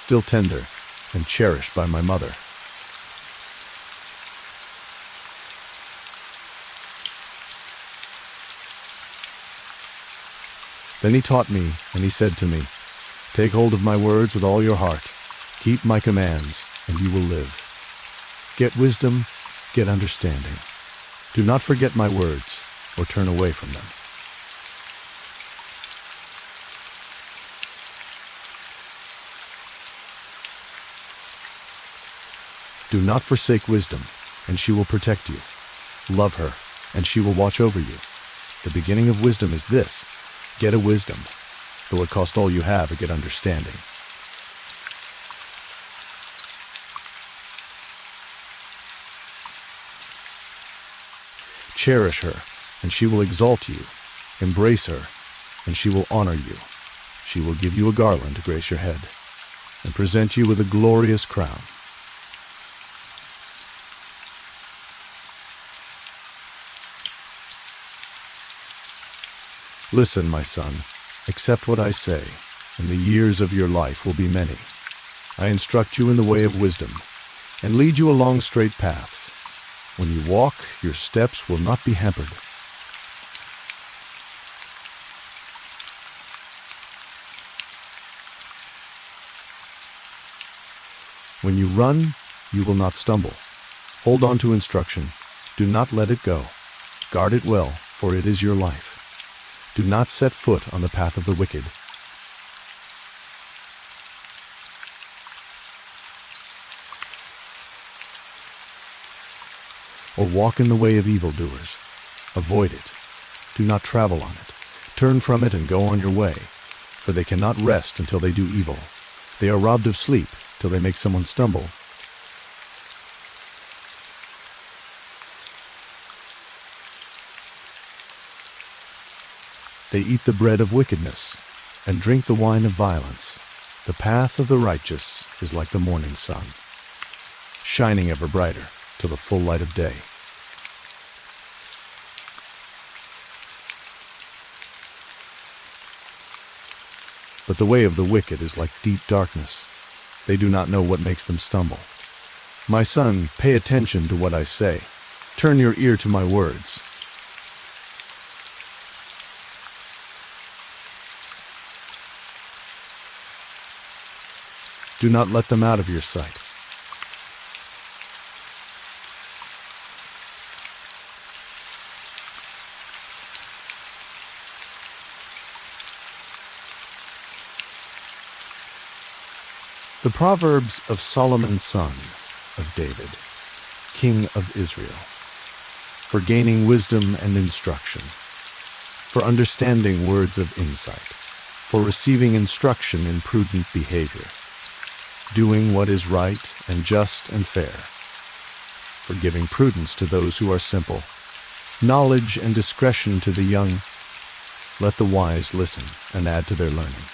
still tender and cherished by my mother. Then he taught me, and he said to me, "Take hold of my words with all your heart. Keep my commands, and you will live. Get wisdom, get understanding. Do not forget my words, or turn away from them." Do not forsake wisdom, and she will protect you. Love her, and she will watch over you. The beginning of wisdom is this: get a wisdom. Though it cost all you have to get understanding. Cherish her, and she will exalt you. Embrace her, and she will honor you. She will give you a garland to grace your head, and present you with a glorious crown. Listen, my son, accept what I say, and the years of your life will be many. I instruct you in the way of wisdom, and lead you along straight paths. When you walk, your steps will not be hampered. When you run, you will not stumble. Hold on to instruction. Do not let it go. Guard it well, for it is your life. Do not set foot on the path of the wicked. Or walk in the way of evildoers. Avoid it. Do not travel on it. Turn from it and go on your way, for they cannot rest until they do evil. They are robbed of sleep till they make someone stumble. They eat the bread of wickedness and drink the wine of violence. The path of the righteous is like the morning sun, shining ever brighter till the full light of day. But the way of the wicked is like deep darkness. They do not know what makes them stumble. My son, pay attention to what I say. Turn your ear to my words. Do not let them out of your sight. The Proverbs of Solomon, son of David, king of Israel, for gaining wisdom and instruction, for understanding words of insight, for receiving instruction in prudent behavior, doing what is right and just and fair, for giving prudence to those who are simple, knowledge and discretion to the young. Let the wise listen and add to their learning,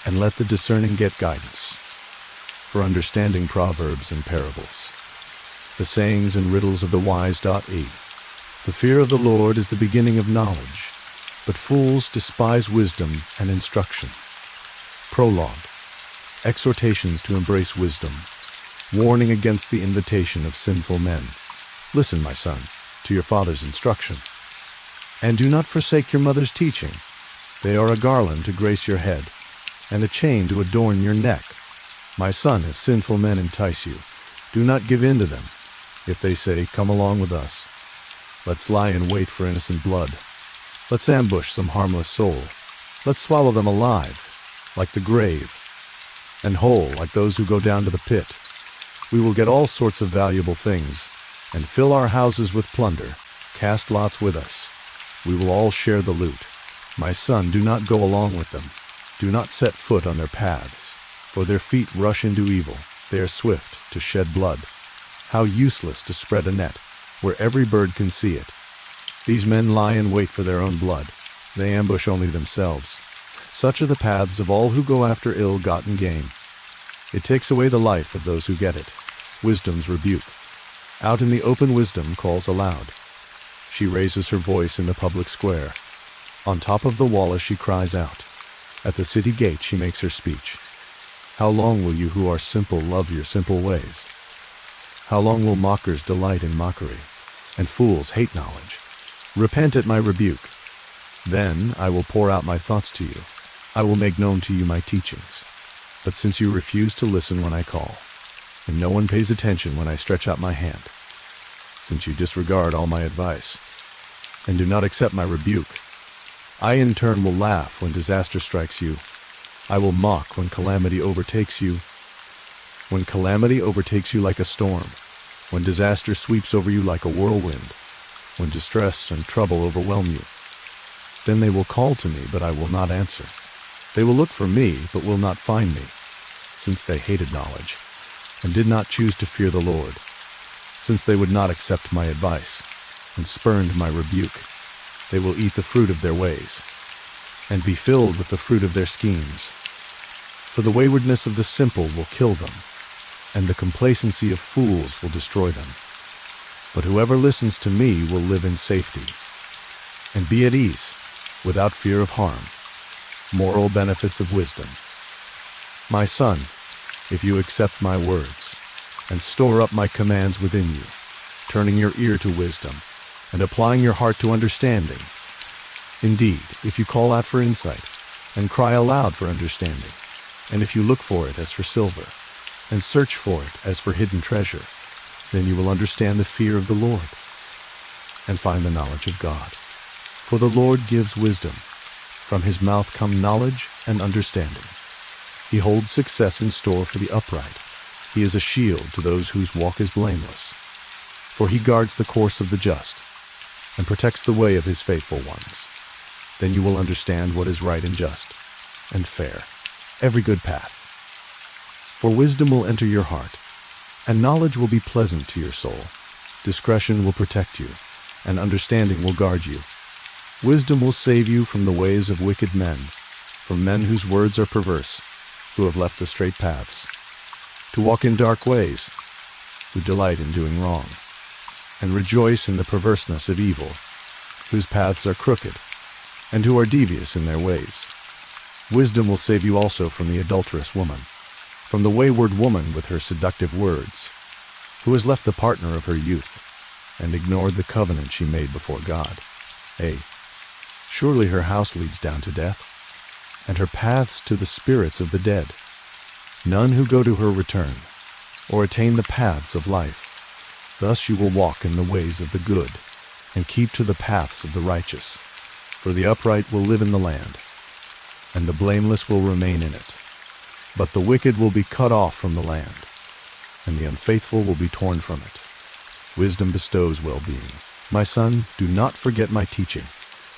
and let the discerning get guidance, for understanding proverbs and parables, the sayings and riddles of the wise. The fear of the Lord is the beginning of knowledge, but fools despise wisdom and instruction. Prologue. Exhortations to embrace wisdom, warning against the invitation of sinful men. Listen, my son, to your father's instruction, and do not forsake your mother's teaching. They are a garland to grace your head, and a chain to adorn your neck. My son, if sinful men entice you, do not give in to them. If they say, "Come along with us," let's lie in wait for innocent blood. Let's ambush some harmless soul. Let's swallow them alive, like the grave, and whole, like those who go down to the pit. We will get all sorts of valuable things, and fill our houses with plunder. Cast lots with us. We will all share the loot. My son, do not go along with them. Do not set foot on their paths, for their feet rush into evil. They are swift to shed blood. How useless to spread a net, where every bird can see it. These men lie in wait for their own blood. They ambush only themselves. Such are the paths of all who go after ill-gotten gain. It takes away the life of those who get it. Wisdom's rebuke. Out in the open, wisdom calls aloud. She raises her voice in the public square. On top of the wall as she cries out. At the city gate she makes her speech. How long will you who are simple love your simple ways? How long will mockers delight in mockery, and fools hate knowledge? Repent at my rebuke. Then I will pour out my thoughts to you. I will make known to you my teachings. But since you refuse to listen when I call, and no one pays attention when I stretch out my hand, since you disregard all my advice, and do not accept my rebuke, I in turn will laugh when disaster strikes you. I will mock when calamity overtakes you. When calamity overtakes you like a storm, when disaster sweeps over you like a whirlwind, when distress and trouble overwhelm you, then they will call to me, but I will not answer. They will look for me, but will not find me, since they hated knowledge, and did not choose to fear the Lord, since they would not accept my advice, and spurned my rebuke. They will eat the fruit of their ways, and be filled with the fruit of their schemes. For the waywardness of the simple will kill them, and the complacency of fools will destroy them. But whoever listens to me will live in safety, and be at ease, without fear of harm. Moral benefits of wisdom. My son, if you accept my words, and store up my commands within you, turning your ear to wisdom, and applying your heart to understanding. Indeed, if you call out for insight, and cry aloud for understanding, and if you look for it as for silver, and search for it as for hidden treasure, then you will understand the fear of the Lord, and find the knowledge of God. For the Lord gives wisdom. From his mouth come knowledge and understanding. He holds success in store for the upright. He is a shield to those whose walk is blameless. For he guards the course of the just, and protects the way of his faithful ones. Then you will understand what is right and just, and fair, every good path. For wisdom will enter your heart, and knowledge will be pleasant to your soul. Discretion will protect you, and understanding will guard you. Wisdom will save you from the ways of wicked men, from men whose words are perverse, who have left the straight paths, to walk in dark ways, who delight in doing wrong, and rejoice in the perverseness of evil, whose paths are crooked, and who are devious in their ways. Wisdom will save you also from the adulterous woman, from the wayward woman with her seductive words, who has left the partner of her youth, and ignored the covenant she made before God. Surely her house leads down to death, and her paths to the spirits of the dead. None who go to her return, or attain the paths of life. Thus you will walk in the ways of the good, and keep to the paths of the righteous. For the upright will live in the land, and the blameless will remain in it. But the wicked will be cut off from the land, and the unfaithful will be torn from it. Wisdom bestows well-being. My son, do not forget my teaching,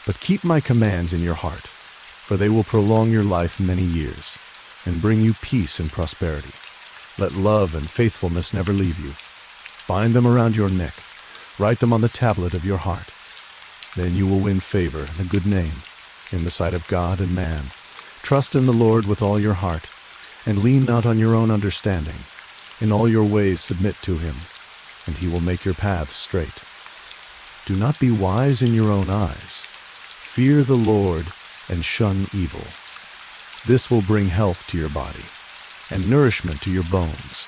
but keep my commands in your heart, for they will prolong your life many years, and bring you peace and prosperity. Let love and faithfulness never leave you. Bind them around your neck, write them on the tablet of your heart. Then you will win favor and a good name in the sight of God and man. Trust in the Lord with all your heart, and lean not on your own understanding. In all your ways submit to him, and he will make your paths straight. Do not be wise in your own eyes. Fear the Lord and shun evil. This will bring health to your body, and nourishment to your bones.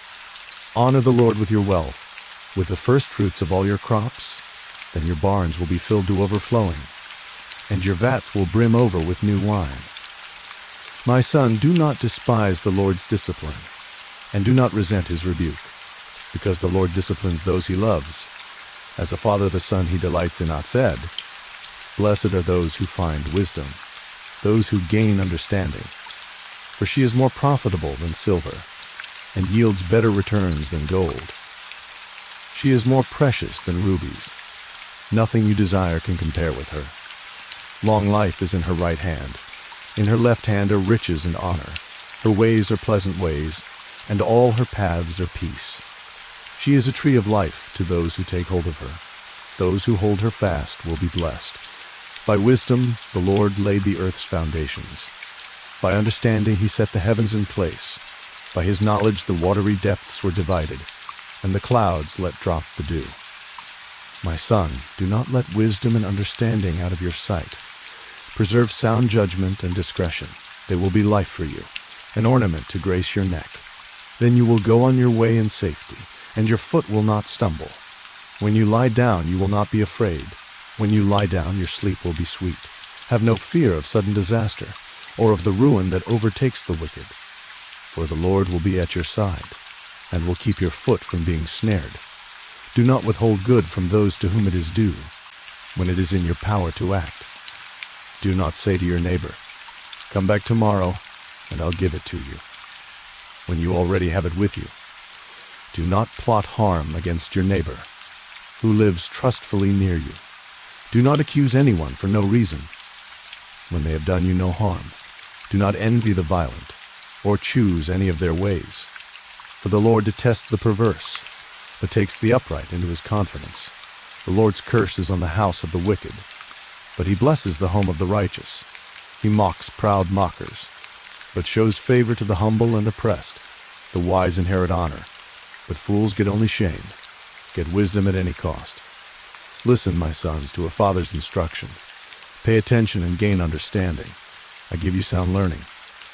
Honor the Lord with your wealth, with the first fruits of all your crops. Then your barns will be filled to overflowing, and your vats will brim over with new wine. My son, do not despise the Lord's discipline, and do not resent his rebuke, because the Lord disciplines those he loves. As a father the son he delights in. Said, Blessed are those who find wisdom, those who gain understanding. For she is more profitable than silver, and yields better returns than gold. She is more precious than rubies. Nothing you desire can compare with her. Long life is in her right hand. In her left hand are riches and honor. Her ways are pleasant ways, and all her paths are peace. She is a tree of life to those who take hold of her. Those who hold her fast will be blessed. By wisdom the Lord laid the earth's foundations. By understanding he set the heavens in place. By his knowledge the watery depths were divided, and the clouds let drop the dew. My son, do not let wisdom and understanding out of your sight. Preserve sound judgment and discretion. They will be life for you, an ornament to grace your neck. Then you will go on your way in safety, and your foot will not stumble. When you lie down, you will not be afraid. When you lie down, your sleep will be sweet. Have no fear of sudden disaster, or of the ruin that overtakes the wicked. For the Lord will be at your side, and will keep your foot from being snared. Do not withhold good from those to whom it is due, when it is in your power to act. Do not say to your neighbor, "Come back tomorrow, and I'll give it to you," when you already have it with you. Do not plot harm against your neighbor, who lives trustfully near you. Do not accuse anyone for no reason, when they have done you no harm. Do not envy the violent, or choose any of their ways. For the Lord detests the perverse, but takes the upright into his confidence. The Lord's curse is on the house of the wicked, but he blesses the home of the righteous. He mocks proud mockers, but shows favor to the humble and oppressed. The wise inherit honor, but fools get only shame. Get wisdom at any cost. Listen, my sons, to a father's instruction. Pay attention and gain understanding. I give you sound learning,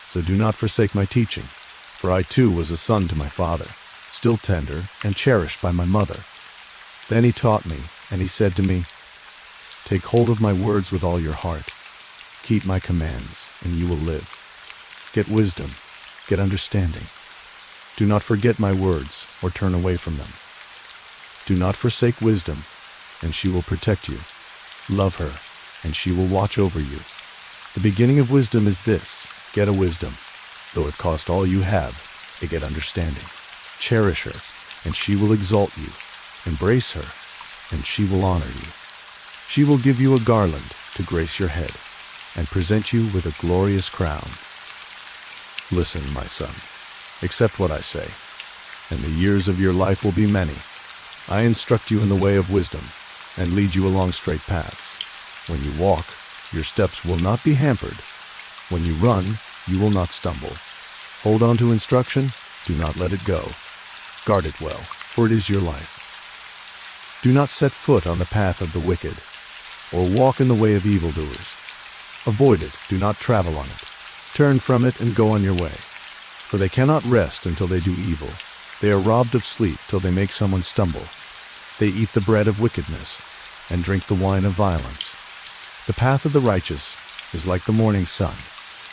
so do not forsake my teaching. For I too was a son to my father, still tender and cherished by my mother. Then he taught me, and he said to me, "Take hold of my words with all your heart. Keep my commands, and you will live. Get wisdom, get understanding. Do not forget my words or turn away from them. Do not forsake wisdom, and she will protect you. Love her, and she will watch over you. The beginning of wisdom is this: get a wisdom, though it cost all you have, to get understanding. Cherish her, and she will exalt you. Embrace her, and she will honor you. She will give you a garland to grace your head, and present you with a glorious crown. Listen, my son, accept what I say, and the years of your life will be many. I instruct you in the way of wisdom, and lead you along straight paths. When you walk, your steps will not be hampered. When you run, you will not stumble. Hold on to instruction, do not let it go. Guard it well, for it is your life. Do not set foot on the path of the wicked, or walk in the way of evildoers. Avoid it, do not travel on it. Turn from it and go on your way. For they cannot rest until they do evil. They are robbed of sleep till they make someone stumble. They eat the bread of wickedness, and drink the wine of violence. The path of the righteous is like the morning sun,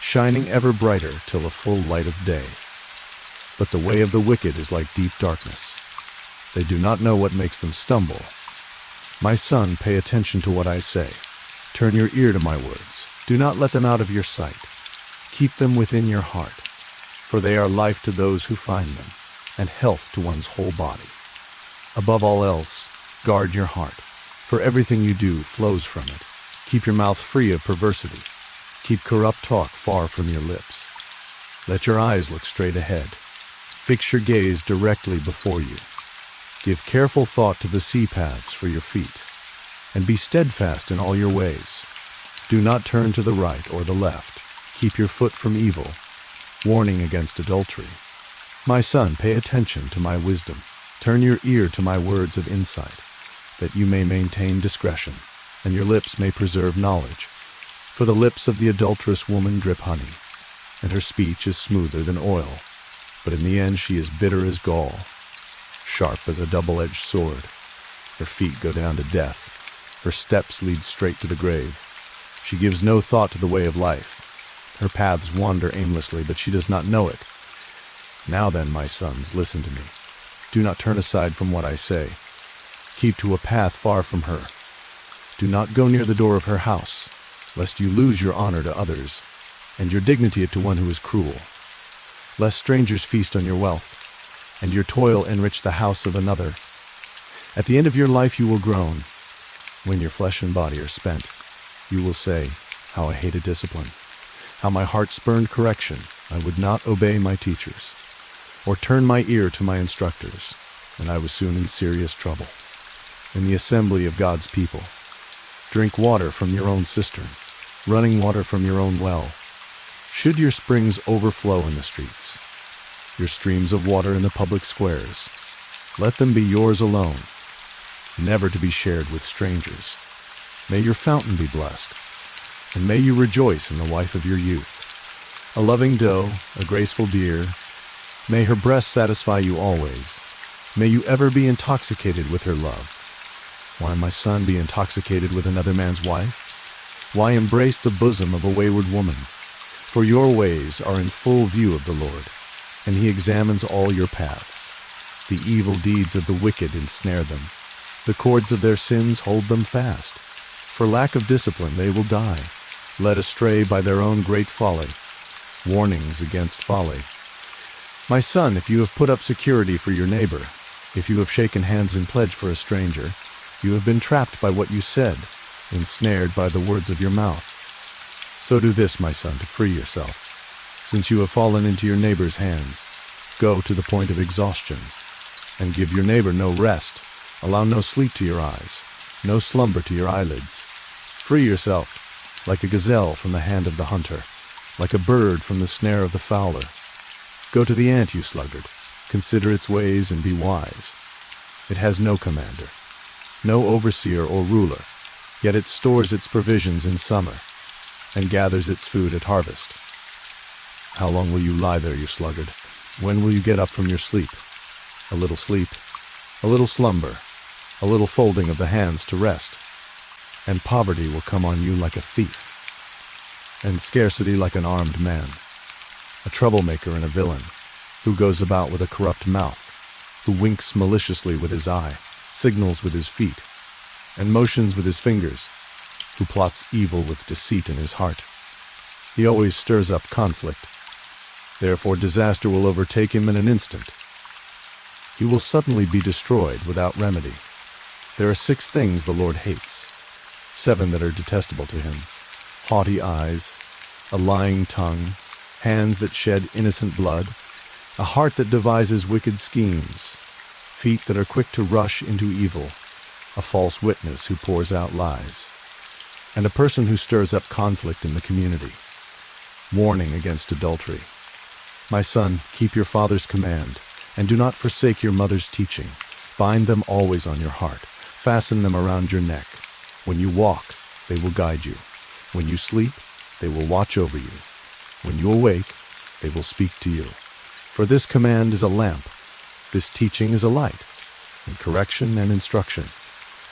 shining ever brighter till the full light of day. But the way of the wicked is like deep darkness. They do not know what makes them stumble. My son, pay attention to what I say. Turn your ear to my words. Do not let them out of your sight. Keep them within your heart, for they are life to those who find them, and health to one's whole body. Above all else, guard your heart, for everything you do flows from it. Keep your mouth free of perversity. Keep corrupt talk far from your lips. Let your eyes look straight ahead. Fix your gaze directly before you. Give careful thought to the sea paths for your feet, and be steadfast in all your ways. Do not turn to the right or the left. Keep your foot from evil. Warning against adultery. My son, pay attention to my wisdom. Turn your ear to my words of insight, that you may maintain discretion, and your lips may preserve knowledge. For the lips of the adulterous woman drip honey, and her speech is smoother than oil, but in the end she is bitter as gall, sharp as a double-edged sword. Her feet go down to death. Her steps lead straight to the grave. She gives no thought to the way of life. Her paths wander aimlessly, but she does not know it. Now then, my sons, listen to me. Do not turn aside from what I say. Keep to a path far from her. Do not go near the door of her house, lest you lose your honor to others, and your dignity to one who is cruel. Lest strangers feast on your wealth, and your toil enrich the house of another. At the end of your life you will groan. When your flesh and body are spent, you will say, "How I hated discipline. How my heart spurned correction. I would not obey my teachers, or turn my ear to my instructors, and I was soon in serious trouble." In the assembly of God's people, drink water from your own cistern, running water from your own well. Should your springs overflow in the streets, your streams of water in the public squares, let them be yours alone, never to be shared with strangers. May your fountain be blessed, and may you rejoice in the wife of your youth. A loving doe, a graceful deer, may her breast satisfy you always. May you ever be intoxicated with her love. Why, my son, be intoxicated with another man's wife? Why embrace the bosom of a wayward woman? For your ways are in full view of the Lord, and he examines all your paths. The evil deeds of the wicked ensnare them. The cords of their sins hold them fast. For lack of discipline they will die, led astray by their own great folly. Warnings against folly. My son, if you have put up security for your neighbor, if you have shaken hands in pledge for a stranger, you have been trapped by what you said, ensnared by the words of your mouth. So do this, my son, to free yourself. Since you have fallen into your neighbor's hands, go to the point of exhaustion, and give your neighbor no rest. Allow no sleep to your eyes, no slumber to your eyelids. Free yourself, like a gazelle from the hand of the hunter, like a bird from the snare of the fowler. Go to the ant, you sluggard. Consider its ways and be wise. It has no commander, no overseer or ruler, yet it stores its provisions in summer and gathers its food at harvest. How long will you lie there, you sluggard? When will you get up from your sleep? A little sleep, a little slumber, a little folding of the hands to rest, and poverty will come on you like a thief, and scarcity like an armed man, a troublemaker and a villain, who goes about with a corrupt mouth, who winks maliciously with his eye, signals with his feet, and motions with his fingers, who plots evil with deceit in his heart. He always stirs up conflict. Therefore disaster will overtake him in an instant. He will suddenly be destroyed without remedy. There are 6 things the Lord hates, 7 that are detestable to him: haughty eyes, a lying tongue, hands that shed innocent blood, a heart that devises wicked schemes, feet that are quick to rush into evil, a false witness who pours out lies, and a person who stirs up conflict in the community. Warning against adultery. My son, keep your father's command, and do not forsake your mother's teaching. Bind them always on your heart. Fasten them around your neck. When you walk, they will guide you. When you sleep, they will watch over you. When you awake, they will speak to you. For this command is a lamp, this teaching is a light, and correction and instruction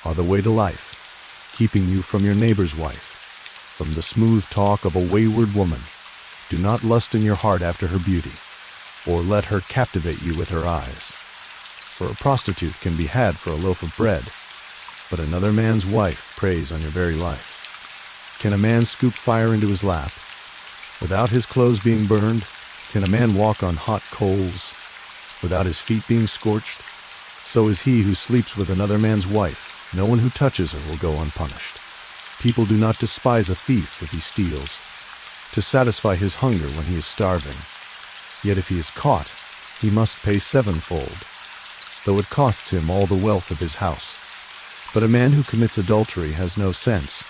are the way to life, keeping you from your neighbor's wife, from the smooth talk of a wayward woman. Do not lust in your heart after her beauty, or let her captivate you with her eyes. For a prostitute can be had for a loaf of bread, but another man's wife preys on your very life. Can a man scoop fire into his lap without his clothes being burned? Can a man walk on hot coals without his feet being scorched? So is he who sleeps with another man's wife. No one who touches her will go unpunished. People do not despise a thief if he steals, to satisfy his hunger when he is starving. Yet if he is caught, he must pay 7-fold, though it costs him all the wealth of his house. But a man who commits adultery has no sense.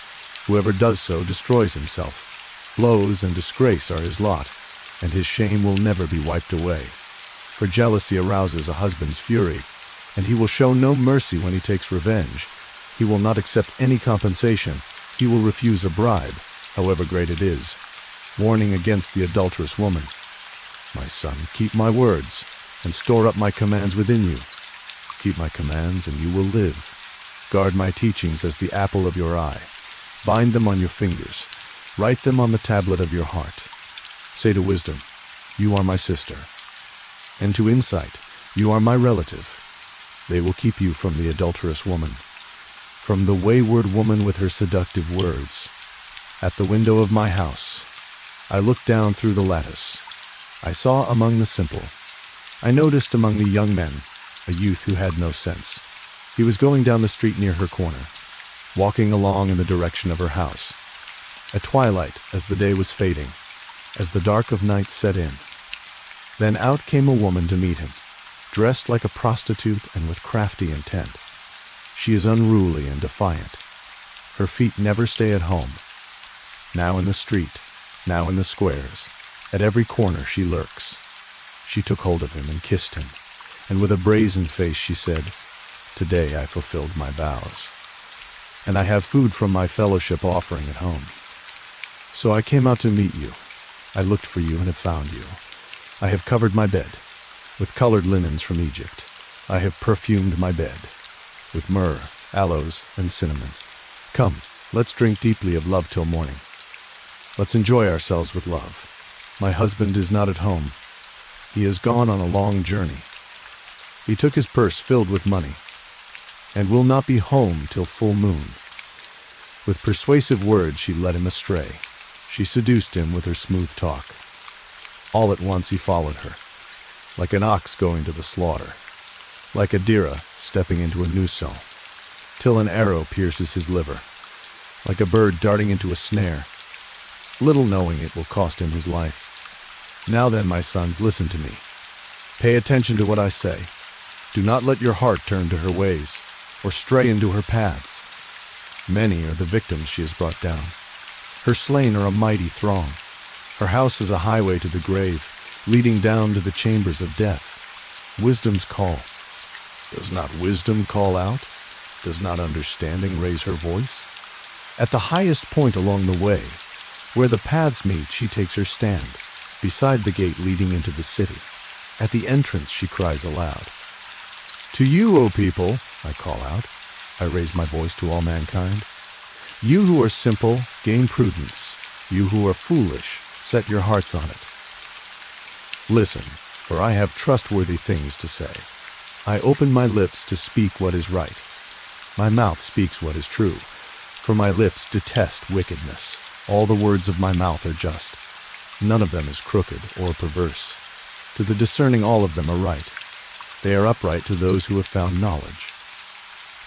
Whoever does so destroys himself. Blows and disgrace are his lot, and his shame will never be wiped away. For jealousy arouses a husband's fury, and he will show no mercy when he takes revenge. He will not accept any compensation. He will refuse a bribe, however great it is. Warning against the adulterous woman. My son, keep my words, and store up my commands within you. Keep my commands, and you will live. Guard my teachings as the apple of your eye. Bind them on your fingers. Write them on the tablet of your heart. Say to wisdom, you are my sister. And to insight, you are my relative. They will keep you from the adulterous woman, from the wayward woman with her seductive words. At the window of my house, I looked down through the lattice. I saw among the simple. I noticed among the young men a youth who had no sense. He was going down the street near her corner, walking along in the direction of her house. At twilight, as the day was fading, as the dark of night set in, then out came a woman to meet him, dressed like a prostitute and with crafty intent. She is unruly and defiant. Her feet never stay at home. Now in the street, now in the squares, at every corner she lurks. She took hold of him and kissed him, and with a brazen face she said, "Today I fulfilled my vows, and I have food from my fellowship offering at home. So I came out to meet you, I looked for you and have found you. I have covered my bed with colored linens from Egypt. I have perfumed my bed with myrrh, aloes, and cinnamon. Come, let's drink deeply of love till morning. Let's enjoy ourselves with love. My husband is not at home. He has gone on a long journey. He took his purse filled with money and will not be home till full moon. With persuasive words she led him astray. She seduced him with her smooth talk. All at once he followed her, like an ox going to the slaughter, like a deer stepping into a noose, till an arrow pierces his liver, like a bird darting into a snare, little knowing it will cost him his life. Now then, my sons, listen to me. Pay attention to what I say. Do not let your heart turn to her ways, or stray into her paths. Many are the victims she has brought down. Her slain are a mighty throng. Her house is a highway to the grave, leading down to the chambers of death. Wisdom's call. Does not wisdom call out? Does not understanding raise her voice? At the highest point along the way, where the paths meet, she takes her stand, beside the gate leading into the city. At the entrance she cries aloud. To you, O people, I call out. I raise my voice to all mankind. You who are simple, gain prudence. You who are foolish, set your hearts on it. Listen, for I have trustworthy things to say. I open my lips to speak what is right. My mouth speaks what is true, for my lips detest wickedness. All the words of my mouth are just. None of them is crooked or perverse. To the discerning all of them are right. They are upright to those who have found knowledge.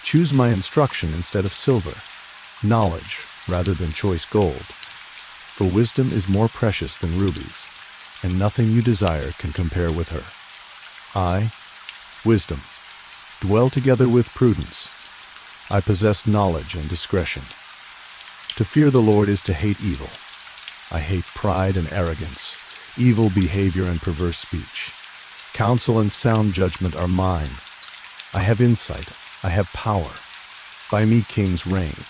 Choose my instruction instead of silver, knowledge rather than choice gold. For wisdom is more precious than rubies, and nothing you desire can compare with her. I, wisdom, dwell together with prudence. I possess knowledge and discretion. To fear the Lord is to hate evil. I hate pride and arrogance, evil behavior and perverse speech. Counsel and sound judgment are mine. I have insight. I have power. By me kings reign,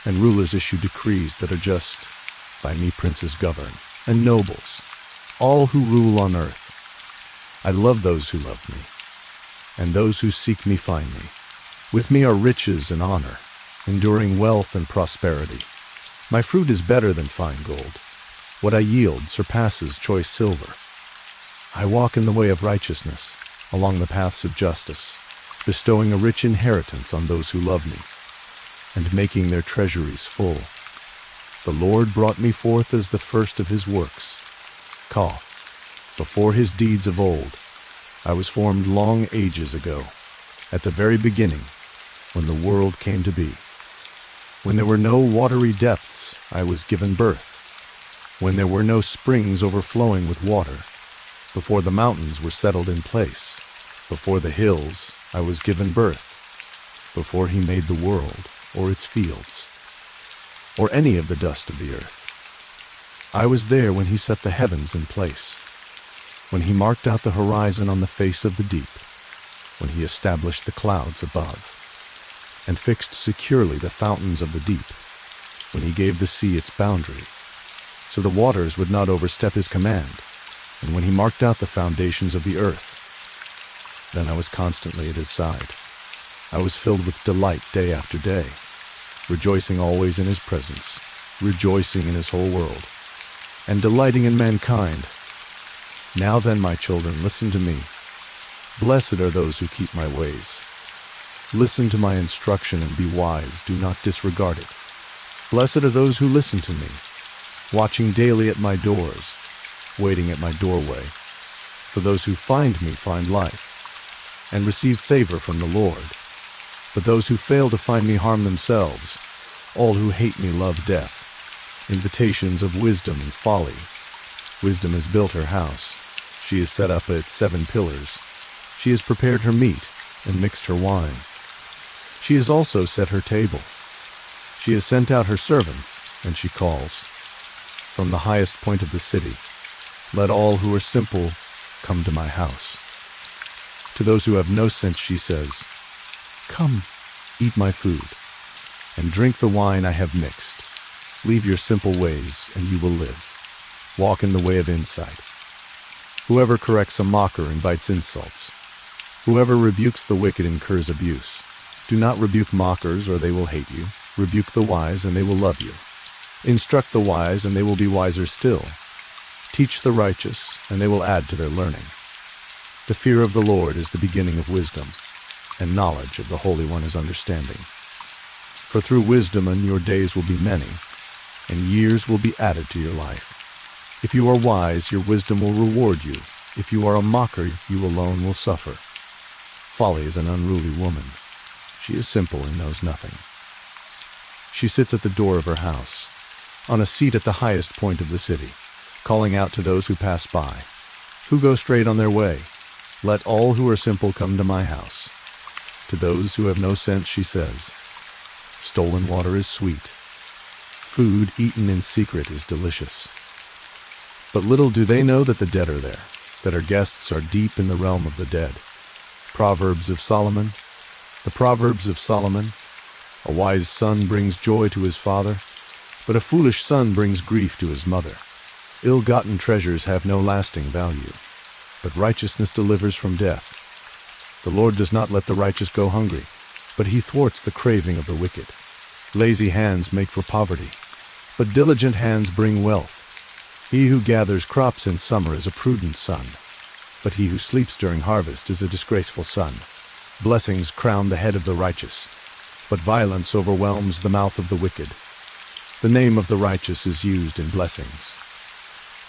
and rulers issue decrees that are just. By me princes govern, and nobles, all who rule on earth. I love those who love me, and those who seek me find me. With me are riches and honor, enduring wealth and prosperity. My fruit is better than fine gold. What I yield surpasses choice silver. I walk in the way of righteousness, along the paths of justice, bestowing a rich inheritance on those who love me, and making their treasuries full. The Lord brought me forth as the first of his works. Before his deeds of old, I was formed long ages ago, at the very beginning, when the world came to be. When there were no watery depths, I was given birth. When there were no springs overflowing with water, before the mountains were settled in place, before the hills, I was given birth, before he made the world or its fields, or any of the dust of the earth. I was there when he set the heavens in place, when he marked out the horizon on the face of the deep, when he established the clouds above, and fixed securely the fountains of the deep, when he gave the sea its boundary, so the waters would not overstep his command, and when he marked out the foundations of the earth. Then I was constantly at his side. I was filled with delight day after day, rejoicing always in his presence, rejoicing in his whole world, and delighting in mankind. Now then, my children, listen to me. Blessed are those who keep my ways. Listen to my instruction and be wise. Do not disregard it. Blessed are those who listen to me, watching daily at my doors, waiting at my doorway. For those who find me find life, and receive favor from the Lord. But those who fail to find me harm themselves. All who hate me love death. Invitations of wisdom and folly. Wisdom has built her house. She has set up its 7 pillars. She has prepared her meat and mixed her wine. She has also set her table. She has sent out her servants, and she calls. From the highest point of the city, let all who are simple come to my house. To those who have no sense she says, come, eat my food, and drink the wine I have mixed. Leave your simple ways, and you will live. Walk in the way of insight. Whoever corrects a mocker invites insults. Whoever rebukes the wicked incurs abuse. Do not rebuke mockers, or they will hate you. Rebuke the wise, and they will love you. Instruct the wise, and they will be wiser still. Teach the righteous, and they will add to their learning. The fear of the Lord is the beginning of wisdom, and knowledge of the Holy One is understanding. For through wisdom your days will be many, and years will be added to your life. If you are wise, your wisdom will reward you. If you are a mocker, you alone will suffer. Folly is an unruly woman. She is simple and knows nothing. She sits at the door of her house, on a seat at the highest point of the city, calling out to those who pass by, who go straight on their way. Let all who are simple come to my house. To those who have no sense, she says, stolen water is sweet. Food eaten in secret is delicious. But little do they know that the dead are there, that our guests are deep in the realm of the dead. Proverbs of Solomon. The Proverbs of Solomon. A wise son brings joy to his father, but a foolish son brings grief to his mother. Ill-gotten treasures have no lasting value, but righteousness delivers from death. The Lord does not let the righteous go hungry, but he thwarts the craving of the wicked. Lazy hands make for poverty, but diligent hands bring wealth. He who gathers crops in summer is a prudent son, but he who sleeps during harvest is a disgraceful son. Blessings crown the head of the righteous, but violence overwhelms the mouth of the wicked. The name of the righteous is used in blessings,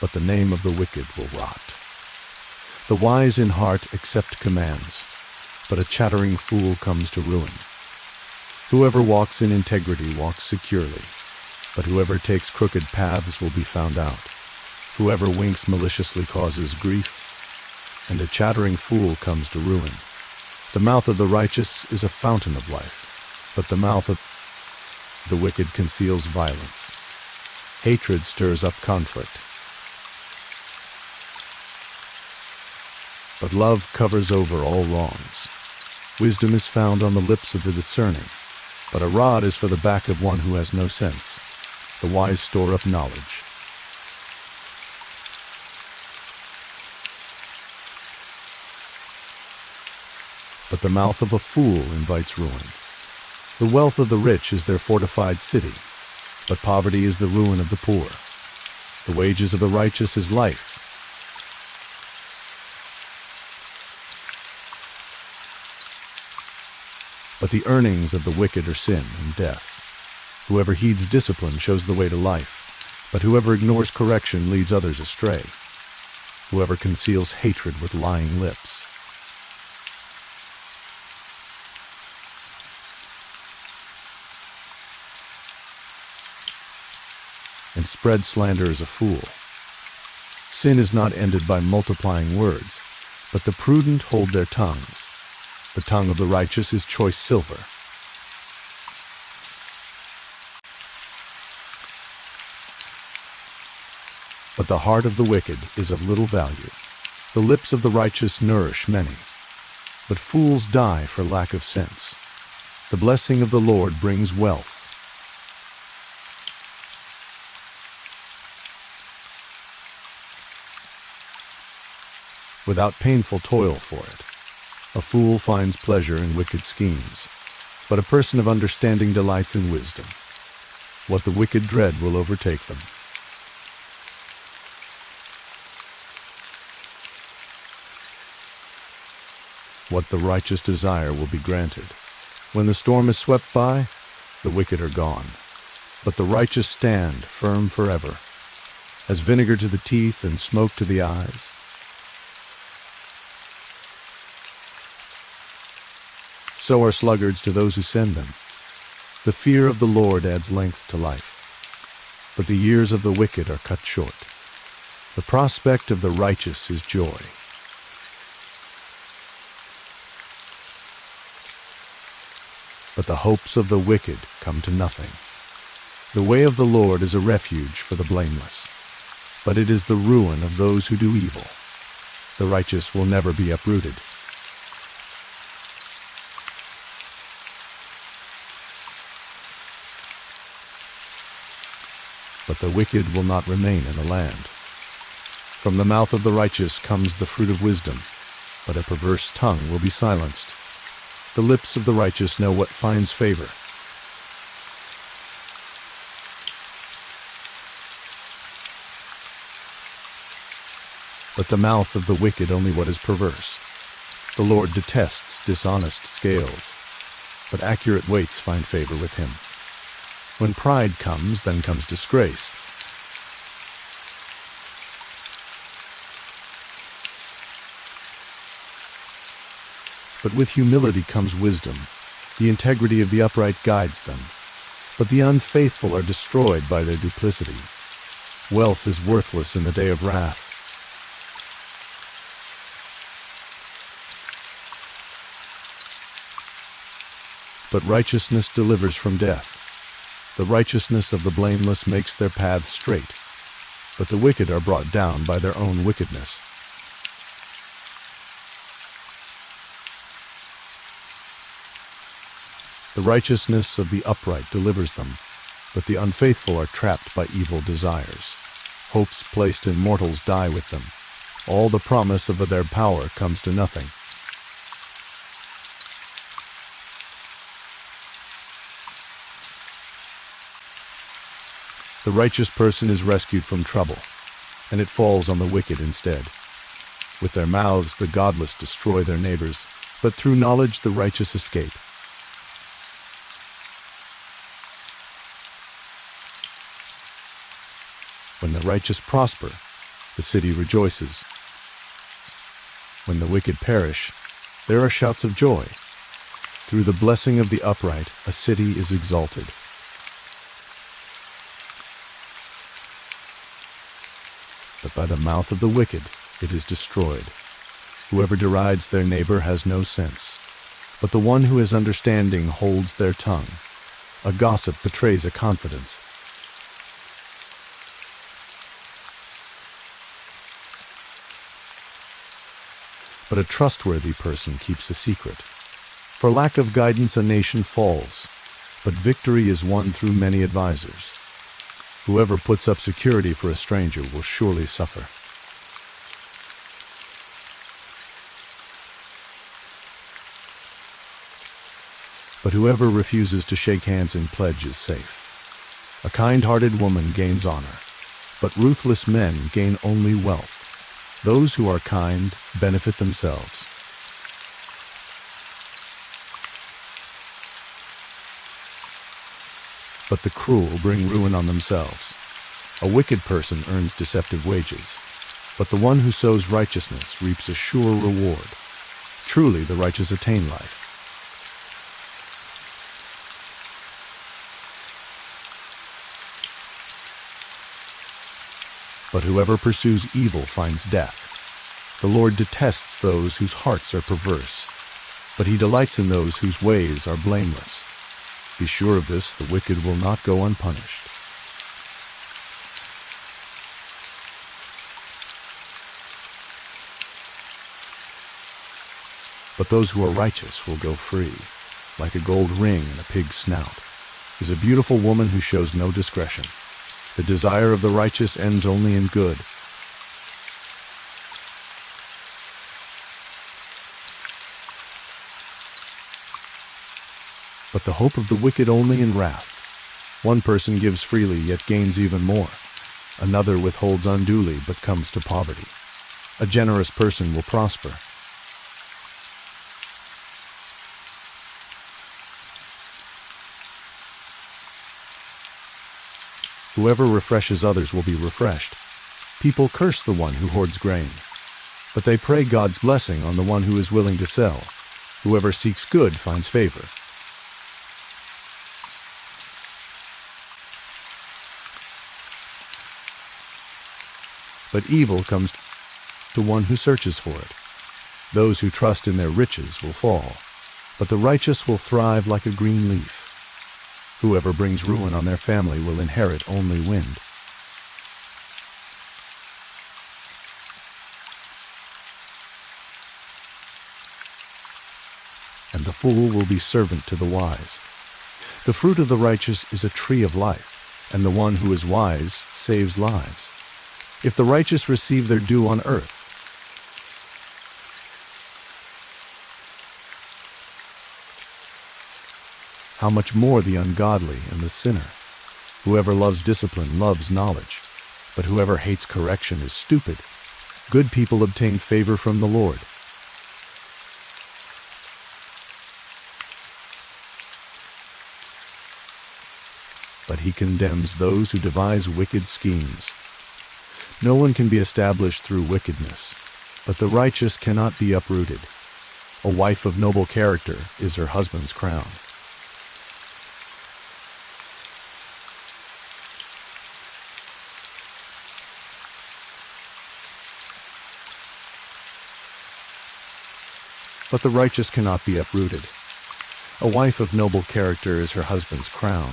but the name of the wicked will rot. The wise in heart accept commands, but a chattering fool comes to ruin. Whoever walks in integrity walks securely, but whoever takes crooked paths will be found out. Whoever winks maliciously causes grief, and a chattering fool comes to ruin. The mouth of the righteous is a fountain of life, but the mouth of the wicked conceals violence. Hatred stirs up conflict, but love covers over all wrongs. Wisdom is found on the lips of the discerning, but a rod is for the back of one who has no sense. The wise store up knowledge, but the mouth of a fool invites ruin. The wealth of the rich is their fortified city, but poverty is the ruin of the poor. The wages of the righteous is life, but the earnings of the wicked are sin and death. Whoever heeds discipline shows the way to life, but whoever ignores correction leads others astray. Whoever conceals hatred with lying lips. And spread slander is a fool. Sin is not ended by multiplying words, but the prudent hold their tongues. The tongue of the righteous is choice silver. But the heart of the wicked is of little value. The lips of the righteous nourish many, but fools die for lack of sense. The blessing of the Lord brings wealth, without painful toil for it. A fool finds pleasure in wicked schemes, but a person of understanding delights in wisdom. What the wicked dread will overtake them. What the righteous desire will be granted. When the storm is swept by, the wicked are gone, but the righteous stand firm forever, as vinegar to the teeth and smoke to the eyes. So are sluggards to those who send them. The fear of the Lord adds length to life, but the years of the wicked are cut short. The prospect of the righteous is joy, but the hopes of the wicked come to nothing. The way of the Lord is a refuge for the blameless, but it is the ruin of those who do evil. The righteous will never be uprooted. But the wicked will not remain in the land. From the mouth of the righteous comes the fruit of wisdom, but a perverse tongue will be silenced. The lips of the righteous know what finds favor. But the mouth of the wicked only what is perverse. The Lord detests dishonest scales, but accurate weights find favor with him. When pride comes, then comes disgrace. But with humility comes wisdom. The integrity of the upright guides them, but the unfaithful are destroyed by their duplicity. Wealth is worthless in the day of wrath. But righteousness delivers from death. The righteousness of the blameless makes their paths straight, but the wicked are brought down by their own wickedness. The righteousness of the upright delivers them, but the unfaithful are trapped by evil desires. Hopes placed in mortals die with them. All the promise of their power comes to nothing. The righteous person is rescued from trouble, and it falls on the wicked instead. With their mouths the godless destroy their neighbors, but through knowledge the righteous escape. When the righteous prosper, the city rejoices. When the wicked perish, there are shouts of joy. Through the blessing of the upright, a city is exalted. But by the mouth of the wicked it is destroyed. Whoever derides their neighbor has no sense, but the one who has understanding holds their tongue. A gossip betrays a confidence. But a trustworthy person keeps a secret. For lack of guidance a nation falls, but victory is won through many advisers. Whoever puts up security for a stranger will surely suffer. But whoever refuses to shake hands in pledge is safe. A kind-hearted woman gains honor, but ruthless men gain only wealth. Those who are kind benefit themselves. But the cruel bring ruin on themselves. A wicked person earns deceptive wages, but the one who sows righteousness reaps a sure reward. Truly the righteous attain life. But whoever pursues evil finds death. The Lord detests those whose hearts are perverse, but he delights in those whose ways are blameless. Be sure of this, the wicked will not go unpunished. But those who are righteous will go free. Like a gold ring in a pig's snout is a beautiful woman who shows no discretion. The desire of the righteous ends only in good. But the hope of the wicked only in wrath. One person gives freely, yet gains even more. Another withholds unduly, but comes to poverty. A generous person will prosper. Whoever refreshes others will be refreshed. People curse the one who hoards grain, but they pray God's blessing on the one who is willing to sell. Whoever seeks good finds favor. But evil comes to one who searches for it. Those who trust in their riches will fall, but the righteous will thrive like a green leaf. Whoever brings ruin on their family will inherit only wind. And the fool will be servant to the wise. The fruit of the righteous is a tree of life, and the one who is wise saves lives. if the righteous receive their due on earth, how much more the ungodly and the sinner? Whoever loves discipline loves knowledge, but whoever hates correction is stupid. Good people obtain favor from the Lord, but he condemns those who devise wicked schemes. No one can be established through wickedness, but the righteous cannot be uprooted. A wife of noble character is her husband's crown. But the righteous cannot be uprooted. A wife of noble character is her husband's crown,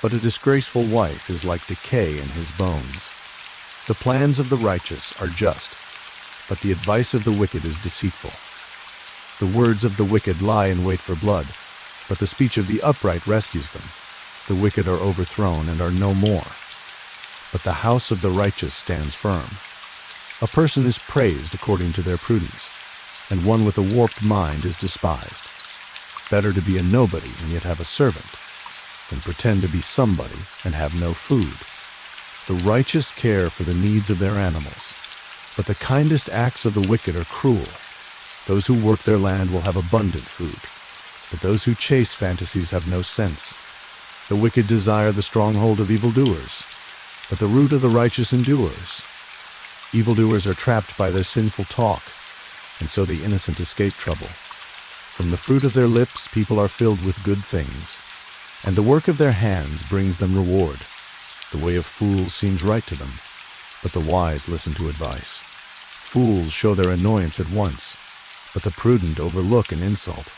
but a disgraceful wife is like decay in his bones. The plans of the righteous are just, but the advice of the wicked is deceitful. The words of the wicked lie in wait for blood, but the speech of the upright rescues them. The wicked are overthrown and are no more, but the house of the righteous stands firm. A person is praised according to their prudence, and one with a warped mind is despised. Better to be a nobody and yet have a servant, than pretend to be somebody and have no food. The righteous care for the needs of their animals, but the kindest acts of the wicked are cruel. Those who work their land will have abundant food, but those who chase fantasies have no sense. The wicked desire the stronghold of evildoers, but the root of the righteous endures. Evildoers are trapped by their sinful talk, and so the innocent escape trouble. From the fruit of their lips people are filled with good things, and the work of their hands brings them reward. The way of fools seems right to them, but the wise listen to advice. Fools show their annoyance at once, but the prudent overlook an insult.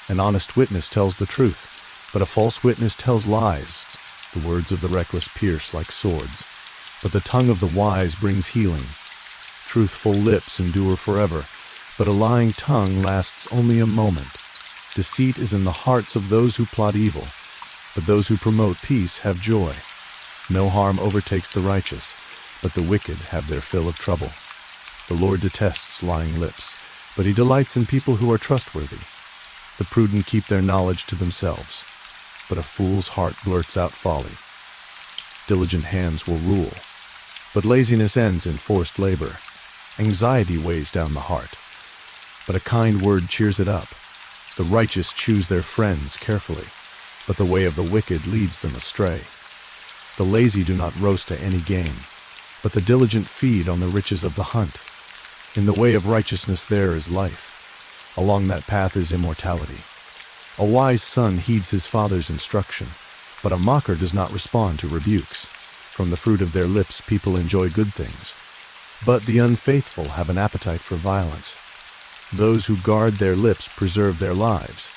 An honest witness tells the truth, but a false witness tells lies. The words of the reckless pierce like swords, but the tongue of the wise brings healing. Truthful lips endure forever, but a lying tongue lasts only a moment. Deceit is in the hearts of those who plot evil, but those who promote peace have joy. No harm overtakes the righteous, but the wicked have their fill of trouble. The Lord detests lying lips, but he delights in people who are trustworthy. The prudent keep their knowledge to themselves, but a fool's heart blurts out folly. Diligent hands will rule, but laziness ends in forced labor. Anxiety weighs down the heart, but a kind word cheers it up. The righteous choose their friends carefully, but the way of the wicked leads them astray. The lazy do not roast to any game, but the diligent feed on the riches of the hunt. In the way of righteousness there is life. Along that path is immortality. A wise son heeds his father's instruction, but a mocker does not respond to rebukes. From the fruit of their lips people enjoy good things, but the unfaithful have an appetite for violence. Those who guard their lips preserve their lives,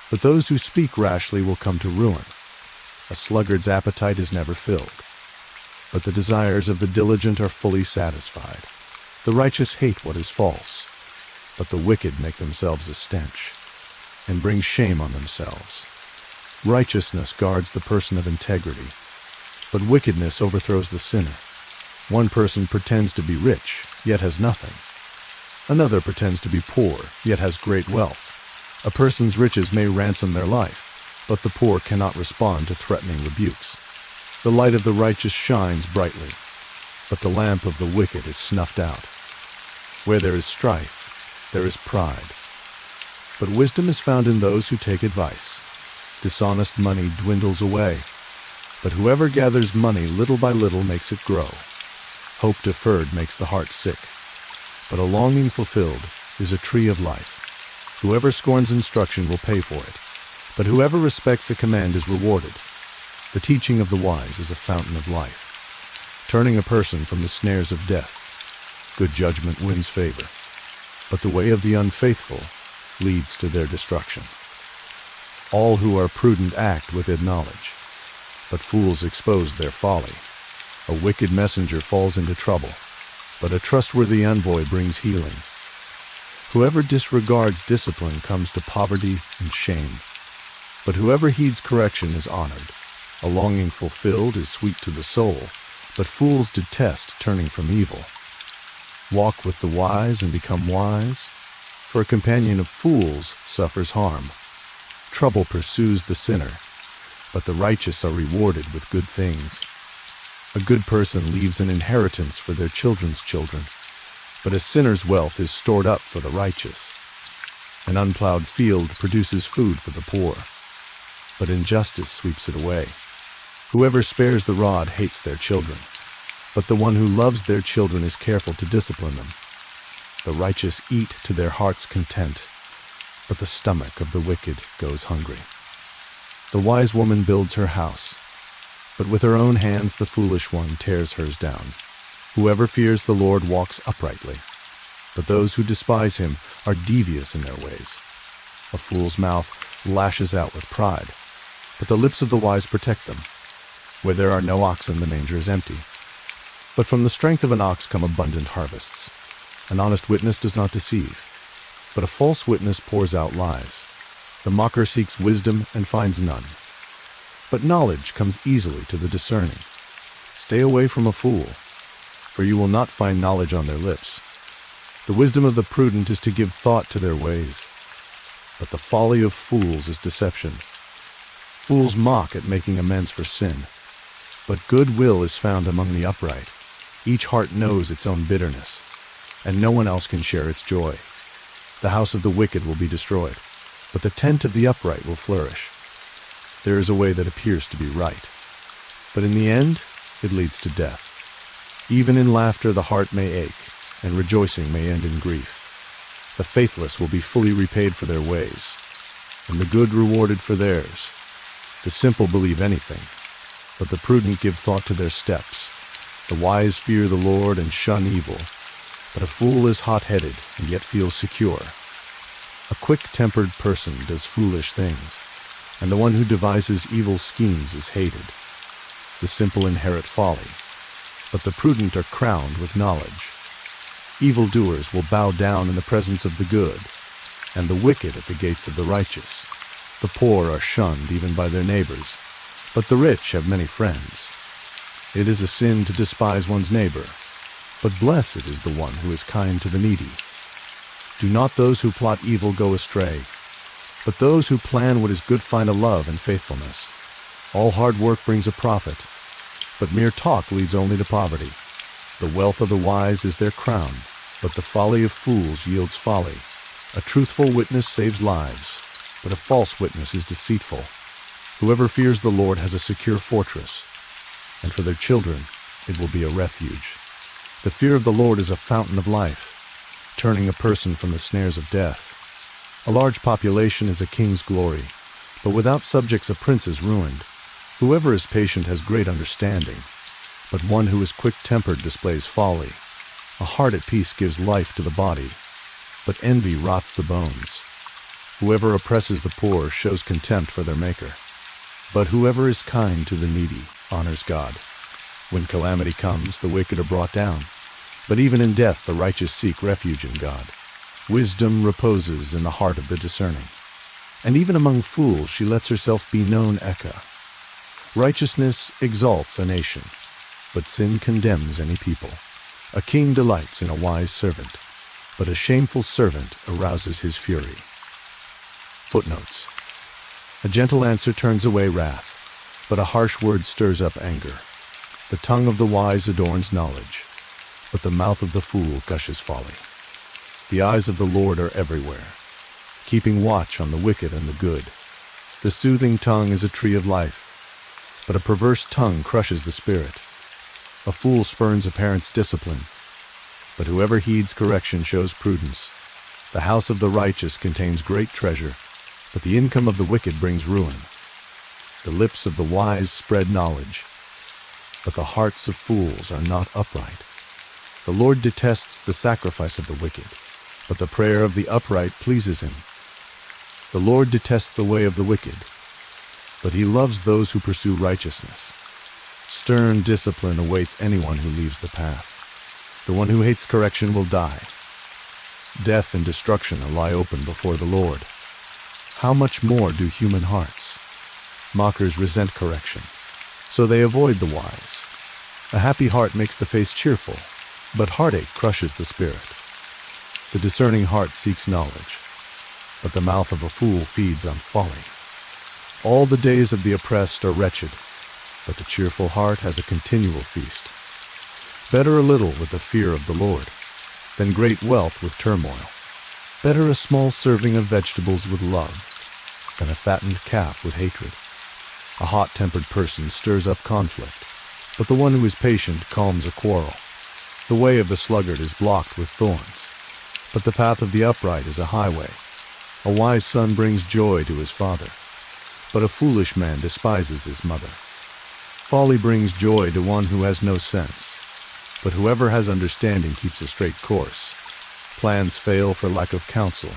but those who speak rashly will come to ruin. A sluggard's appetite is never filled, but the desires of the diligent are fully satisfied. The righteous hate what is false, but the wicked make themselves a stench, and bring shame on themselves. Righteousness guards the person of integrity, but wickedness overthrows the sinner. One person pretends to be rich, yet has nothing. Another pretends to be poor, yet has great wealth. A person's riches may ransom their life, but the poor cannot respond to threatening rebukes. The light of the righteous shines brightly, but the lamp of the wicked is snuffed out. Where there is strife, there is pride, but wisdom is found in those who take advice. Dishonest money dwindles away, but whoever gathers money little by little makes it grow. Hope deferred makes the heart sick, but a longing fulfilled is a tree of life. Whoever scorns instruction will pay for it, but whoever respects a command is rewarded. The teaching of the wise is a fountain of life, turning a person from the snares of death. Good judgment wins favor, but the way of the unfaithful leads to their destruction. All who are prudent act with knowledge, but fools expose their folly. A wicked messenger falls into trouble, but a trustworthy envoy brings healing. Whoever disregards discipline comes to poverty and shame, but whoever heeds correction is honored. A longing fulfilled is sweet to the soul, but fools detest turning from evil. Walk with the wise and become wise, for a companion of fools suffers harm. Trouble pursues the sinner, but the righteous are rewarded with good things. A good person leaves an inheritance for their children's children, but a sinner's wealth is stored up for the righteous. An unplowed field produces food for the poor, but injustice sweeps it away. Whoever spares the rod hates their children, but the one who loves their children is careful to discipline them. The righteous eat to their heart's content, but the stomach of the wicked goes hungry. The wise woman builds her house, but with her own hands the foolish one tears hers down. Whoever fears the Lord walks uprightly, but those who despise him are devious in their ways. A fool's mouth lashes out with pride, but the lips of the wise protect them. Where there are no oxen, the manger is empty, but from the strength of an ox come abundant harvests. An honest witness does not deceive, but a false witness pours out lies. The mocker seeks wisdom and finds none, but knowledge comes easily to the discerning. Stay away from a fool, for you will not find knowledge on their lips. The wisdom of the prudent is to give thought to their ways, but the folly of fools is deception. Fools mock at making amends for sin, but good will is found among the upright. Each heart knows its own bitterness, and no one else can share its joy. The house of the wicked will be destroyed, but the tent of the upright will flourish. There is a way that appears to be right, but in the end it leads to death. Even in laughter the heart may ache, and rejoicing may end in grief. The faithless will be fully repaid for their ways, and the good rewarded for theirs. The simple believe anything, but the prudent give thought to their steps. The wise fear the Lord and shun evil, but a fool is hot-headed and yet feels secure. A quick-tempered person does foolish things, and the one who devises evil schemes is hated. The simple inherit folly, but the prudent are crowned with knowledge. Evildoers will bow down in the presence of the good, and the wicked at the gates of the righteous. The poor are shunned even by their neighbors, but the rich have many friends. It is a sin to despise one's neighbor, but blessed is the one who is kind to the needy. Do not those who plot evil go astray, but those who plan what is good find a love and faithfulness. All hard work brings a profit, but mere talk leads only to poverty. The wealth of the wise is their crown, but the folly of fools yields folly. A truthful witness saves lives, but a false witness is deceitful. Whoever fears the Lord has a secure fortress, and for their children it will be a refuge. The fear of the Lord is a fountain of life, turning a person from the snares of death. A large population is a king's glory, but without subjects a prince is ruined. Whoever is patient has great understanding, but one who is quick-tempered displays folly. A heart at peace gives life to the body, but envy rots the bones. Whoever oppresses the poor shows contempt for their Maker, but whoever is kind to the needy honors God. When calamity comes, the wicked are brought down, but even in death the righteous seek refuge in God. Wisdom reposes in the heart of the discerning, and even among fools she lets herself be known. Righteousness exalts a nation, but sin condemns any people. A king delights in a wise servant, but a shameful servant arouses his fury. Footnotes. A gentle answer turns away wrath, but a harsh word stirs up anger. The tongue of the wise adorns knowledge, but the mouth of the fool gushes folly. The eyes of the Lord are everywhere, keeping watch on the wicked and the good. The soothing tongue is a tree of life, but a perverse tongue crushes the spirit. A fool spurns a parent's discipline, but whoever heeds correction shows prudence. The house of the righteous contains great treasure, but the income of the wicked brings ruin. The lips of the wise spread knowledge, but the hearts of fools are not upright. The Lord detests the sacrifice of the wicked, but the prayer of the upright pleases him. The Lord detests the way of the wicked, but he loves those who pursue righteousness. Stern discipline awaits anyone who leaves the path. The one who hates correction will die. Death and destruction lie open before the Lord. How much more do human hearts? Mockers resent correction, so they avoid the wise. A happy heart makes the face cheerful, but heartache crushes the spirit. The discerning heart seeks knowledge, but the mouth of a fool feeds on folly. All the days of the oppressed are wretched, but the cheerful heart has a continual feast. Better a little with the fear of the Lord than great wealth with turmoil. Better a small serving of vegetables with love than a fattened calf with hatred. A hot-tempered person stirs up conflict, but the one who is patient calms a quarrel. The way of the sluggard is blocked with thorns, but the path of the upright is a highway. A wise son brings joy to his father, but a foolish man despises his mother. Folly brings joy to one who has no sense, but whoever has understanding keeps a straight course. Plans fail for lack of counsel,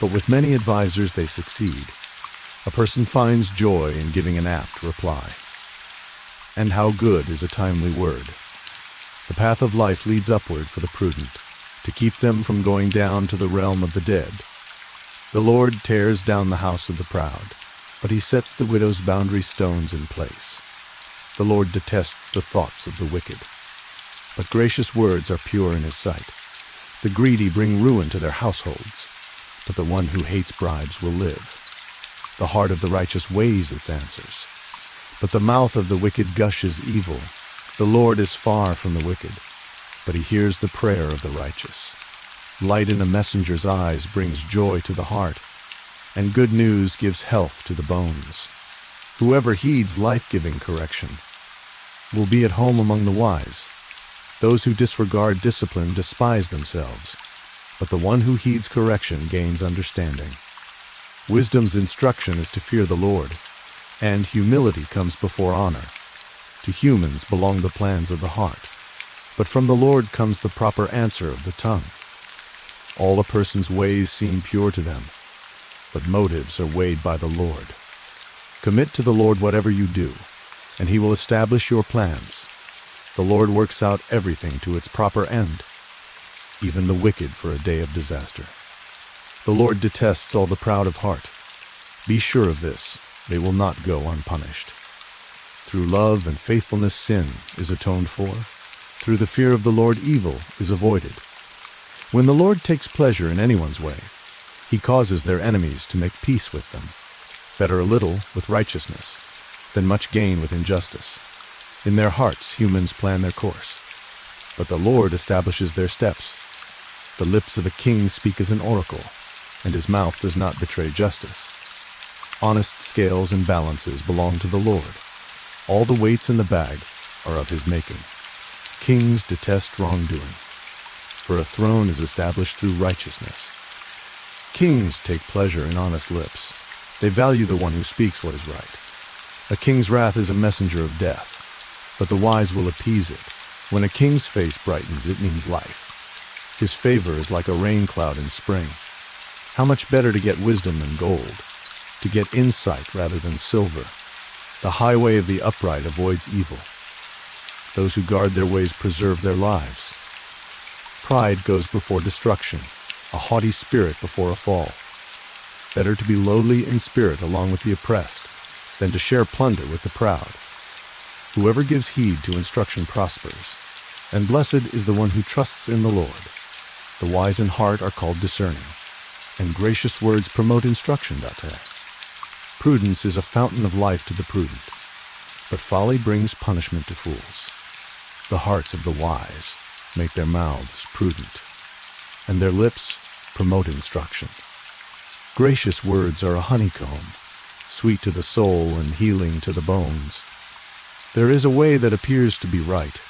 but with many advisers they succeed. A person finds joy in giving an apt reply. And how good is a timely word! The path of life leads upward for the prudent, to keep them from going down to the realm of the dead. The Lord tears down the house of the proud, but he sets the widow's boundary stones in place. The Lord detests the thoughts of the wicked, but gracious words are pure in his sight. The greedy bring ruin to their households, but the one who hates bribes will live. The heart of the righteous weighs its answers, but the mouth of the wicked gushes evil. The Lord is far from the wicked, but he hears the prayer of the righteous. Light in a messenger's eyes brings joy to the heart, and good news gives health to the bones. Whoever heeds life-giving correction will be at home among the wise. Those who disregard discipline despise themselves, but the one who heeds correction gains understanding. Wisdom's instruction is to fear the Lord, and humility comes before honor. To humans belong the plans of the heart, but from the Lord comes the proper answer of the tongue. All a person's ways seem pure to them, but motives are weighed by the Lord. Commit to the Lord whatever you do, and he will establish your plans. The Lord works out everything to its proper end, even the wicked for a day of disaster. The Lord detests all the proud of heart. Be sure of this, they will not go unpunished. Through love and faithfulness sin is atoned for. Through the fear of the Lord evil is avoided. When the Lord takes pleasure in anyone's way, he causes their enemies to make peace with them. Better a little with righteousness than much gain with injustice. In their hearts humans plan their course, but the Lord establishes their steps. The lips of a king speak as an oracle, and his mouth does not betray justice. Honest scales and balances belong to the Lord. All the weights in the bag are of his making. Kings detest wrongdoing, for a throne is established through righteousness. Kings take pleasure in honest lips. They value the one who speaks what is right. A king's wrath is a messenger of death, but the wise will appease it. When a king's face brightens, it means life. His favor is like a rain cloud in spring. How much better to get wisdom than gold, to get insight rather than silver. The highway of the upright avoids evil. Those who guard their ways preserve their lives. Pride goes before destruction, a haughty spirit before a fall. Better to be lowly in spirit along with the oppressed than to share plunder with the proud. Whoever gives heed to instruction prospers, and blessed is the one who trusts in the Lord. The wise in heart are called discerning, and gracious words promote instruction. Prudence is a fountain of life to the prudent, but folly brings punishment to fools. The hearts of the wise make their mouths prudent, and their lips promote instruction. Gracious words are a honeycomb, sweet to the soul and healing to the bones. There is a way that appears to be right,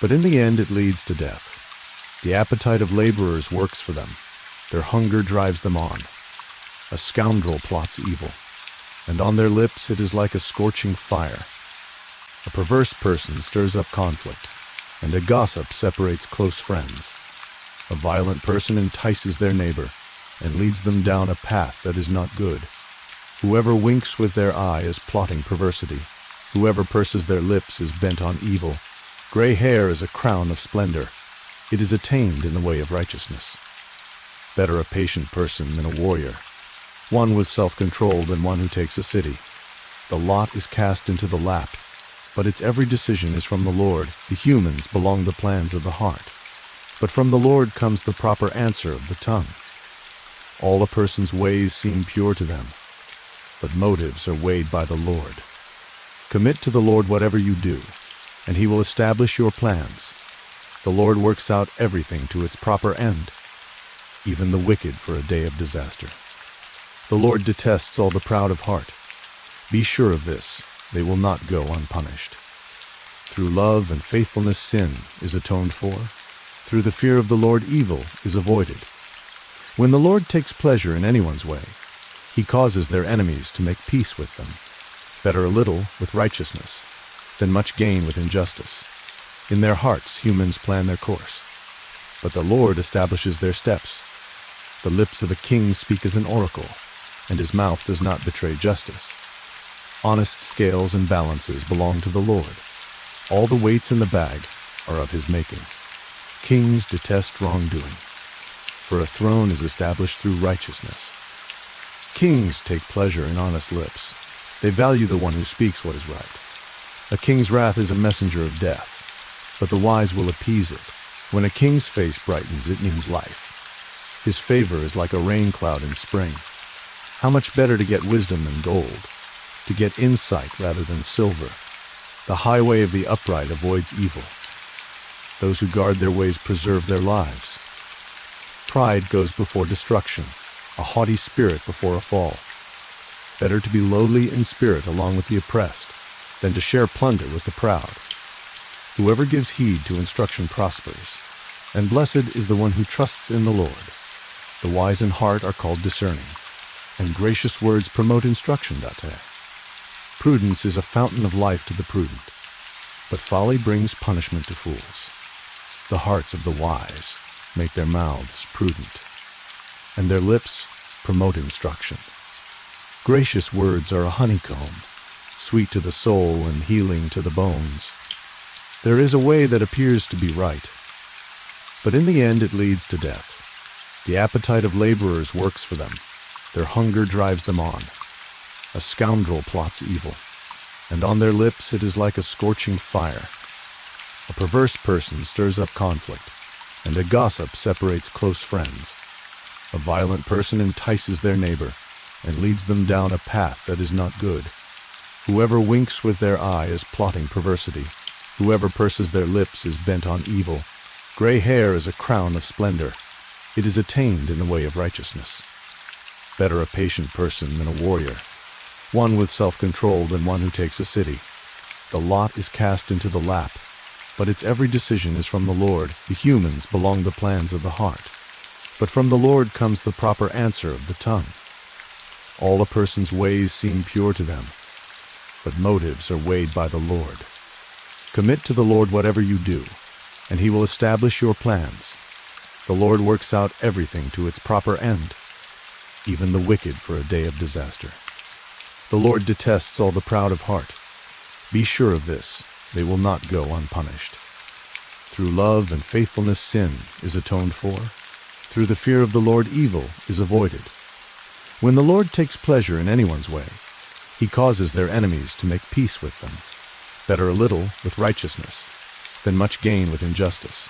but in the end it leads to death. The appetite of laborers works for them. Their hunger drives them on. A scoundrel plots evil, and on their lips it is like a scorching fire. A perverse person stirs up conflict, and a gossip separates close friends. A violent person entices their neighbor and leads them down a path that is not good. Whoever winks with their eye is plotting perversity. Whoever purses their lips is bent on evil. Gray hair is a crown of splendor. It is attained in the way of righteousness. Better a patient person than a warrior, one with self-control than one who takes a city. The lot is cast into the lap, but its every decision is from the Lord. The humans belong the plans of the heart, but from the Lord comes the proper answer of the tongue. All a person's ways seem pure to them, but motives are weighed by the Lord. Commit to the Lord whatever you do, and he will establish your plans. The Lord works out everything to its proper end, even the wicked for a day of disaster. The Lord detests all the proud of heart. Be sure of this, they will not go unpunished. Through love and faithfulness sin is atoned for. Through the fear of the Lord evil is avoided. When the Lord takes pleasure in anyone's way, he causes their enemies to make peace with them. Better a little with righteousness than much gain with injustice. In their hearts humans plan their course, but the Lord establishes their steps. The lips of a king speak as an oracle, and his mouth does not betray justice. Honest scales and balances belong to the Lord. All the weights in the bag are of his making. Kings detest wrongdoing, for a throne is established through righteousness. Kings take pleasure in honest lips. They value the one who speaks what is right. A king's wrath is a messenger of death, but the wise will appease it. When a king's face brightens, it means life. His favor is like a rain cloud in spring. How much better to get wisdom than gold, to get insight rather than silver. The highway of the upright avoids evil. Those who guard their ways preserve their lives. Pride goes before destruction, a haughty spirit before a fall. Better to be lowly in spirit along with the oppressed than to share plunder with the proud. Whoever gives heed to instruction prospers, and blessed is the one who trusts in the Lord. The wise in heart are called discerning, and gracious words promote instruction. Prudence is a fountain of life to the prudent, but folly brings punishment to fools. The hearts of the wise make their mouths prudent, and their lips promote instruction. Gracious words are a honeycomb, sweet to the soul and healing to the bones. There is a way that appears to be right, but in the end it leads to death. The appetite of laborers works for them. Their hunger drives them on. A scoundrel plots evil, and on their lips it is like a scorching fire. A perverse person stirs up conflict, and a gossip separates close friends. A violent person entices their neighbor and leads them down a path that is not good. Whoever winks with their eye is plotting perversity. Whoever purses their lips is bent on evil. Gray hair is a crown of splendor. It is attained in the way of righteousness. Better a patient person than a warrior, one with self-control than one who takes a city. The lot is cast into the lap, but its every decision is from the Lord. The humans belong the plans of the heart, but from the Lord comes the proper answer of the tongue. All a person's ways seem pure to them, but motives are weighed by the Lord. Commit to the Lord whatever you do, and he will establish your plans. The Lord works out everything to its proper end, even the wicked for a day of disaster. The Lord detests all the proud of heart. Be sure of this, they will not go unpunished. Through love and faithfulness sin is atoned for. Through the fear of the Lord evil is avoided. When the Lord takes pleasure in anyone's way, he causes their enemies to make peace with them. Better a little with righteousness than much gain with injustice.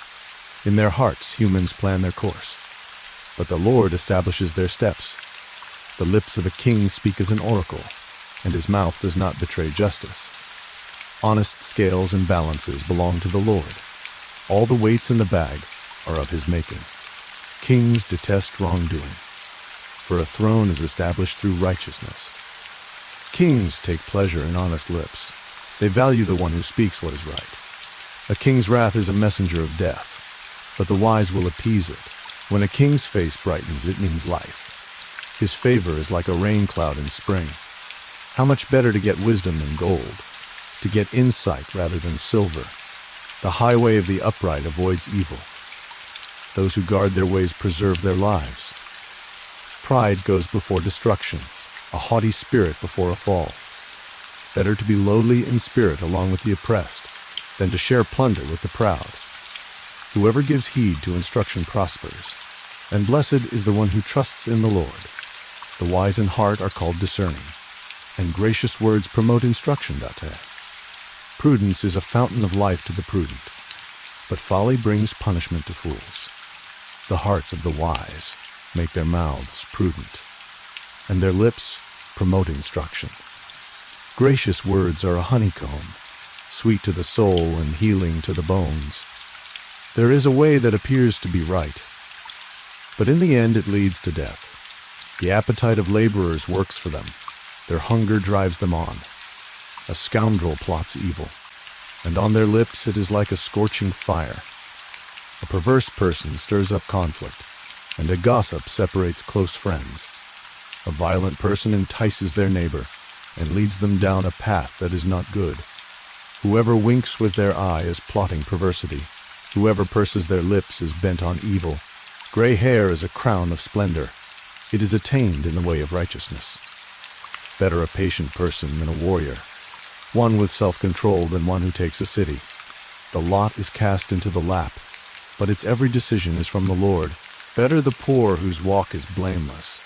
In their hearts humans plan their course, but the Lord establishes their steps. The lips of a king speak as an oracle, and his mouth does not betray justice. Honest scales and balances belong to the Lord. All the weights in the bag are of his making. Kings detest wrongdoing, for a throne is established through righteousness. Kings take pleasure in honest lips. They value the one who speaks what is right. A king's wrath is a messenger of death, but the wise will appease it. When a king's face brightens, it means life. His favor is like a rain cloud in spring. How much better to get wisdom than gold, to get insight rather than silver. The highway of the upright avoids evil. Those who guard their ways preserve their lives. Pride goes before destruction, a haughty spirit before a fall. Better to be lowly in spirit along with the oppressed than to share plunder with the proud. Whoever gives heed to instruction prospers, and blessed is the one who trusts in the Lord. The wise in heart are called discerning, and gracious words promote instruction. Prudence is a fountain of life to the prudent, but folly brings punishment to fools. The hearts of the wise make their mouths prudent, and their lips promote instruction. Gracious words are a honeycomb, sweet to the soul and healing to the bones. There is a way that appears to be right, but in the end it leads to death. The appetite of laborers works for them. Their hunger drives them on. A scoundrel plots evil, and on their lips it is like a scorching fire. A perverse person stirs up conflict, and a gossip separates close friends. A violent person entices their neighbor and leads them down a path that is not good. Whoever winks with their eye is plotting perversity. Whoever purses their lips is bent on evil. Gray hair is a crown of splendor. It is attained in the way of righteousness. Better a patient person than a warrior, one with self-control than one who takes a city. The lot is cast into the lap, but its every decision is from the Lord. Better the poor whose walk is blameless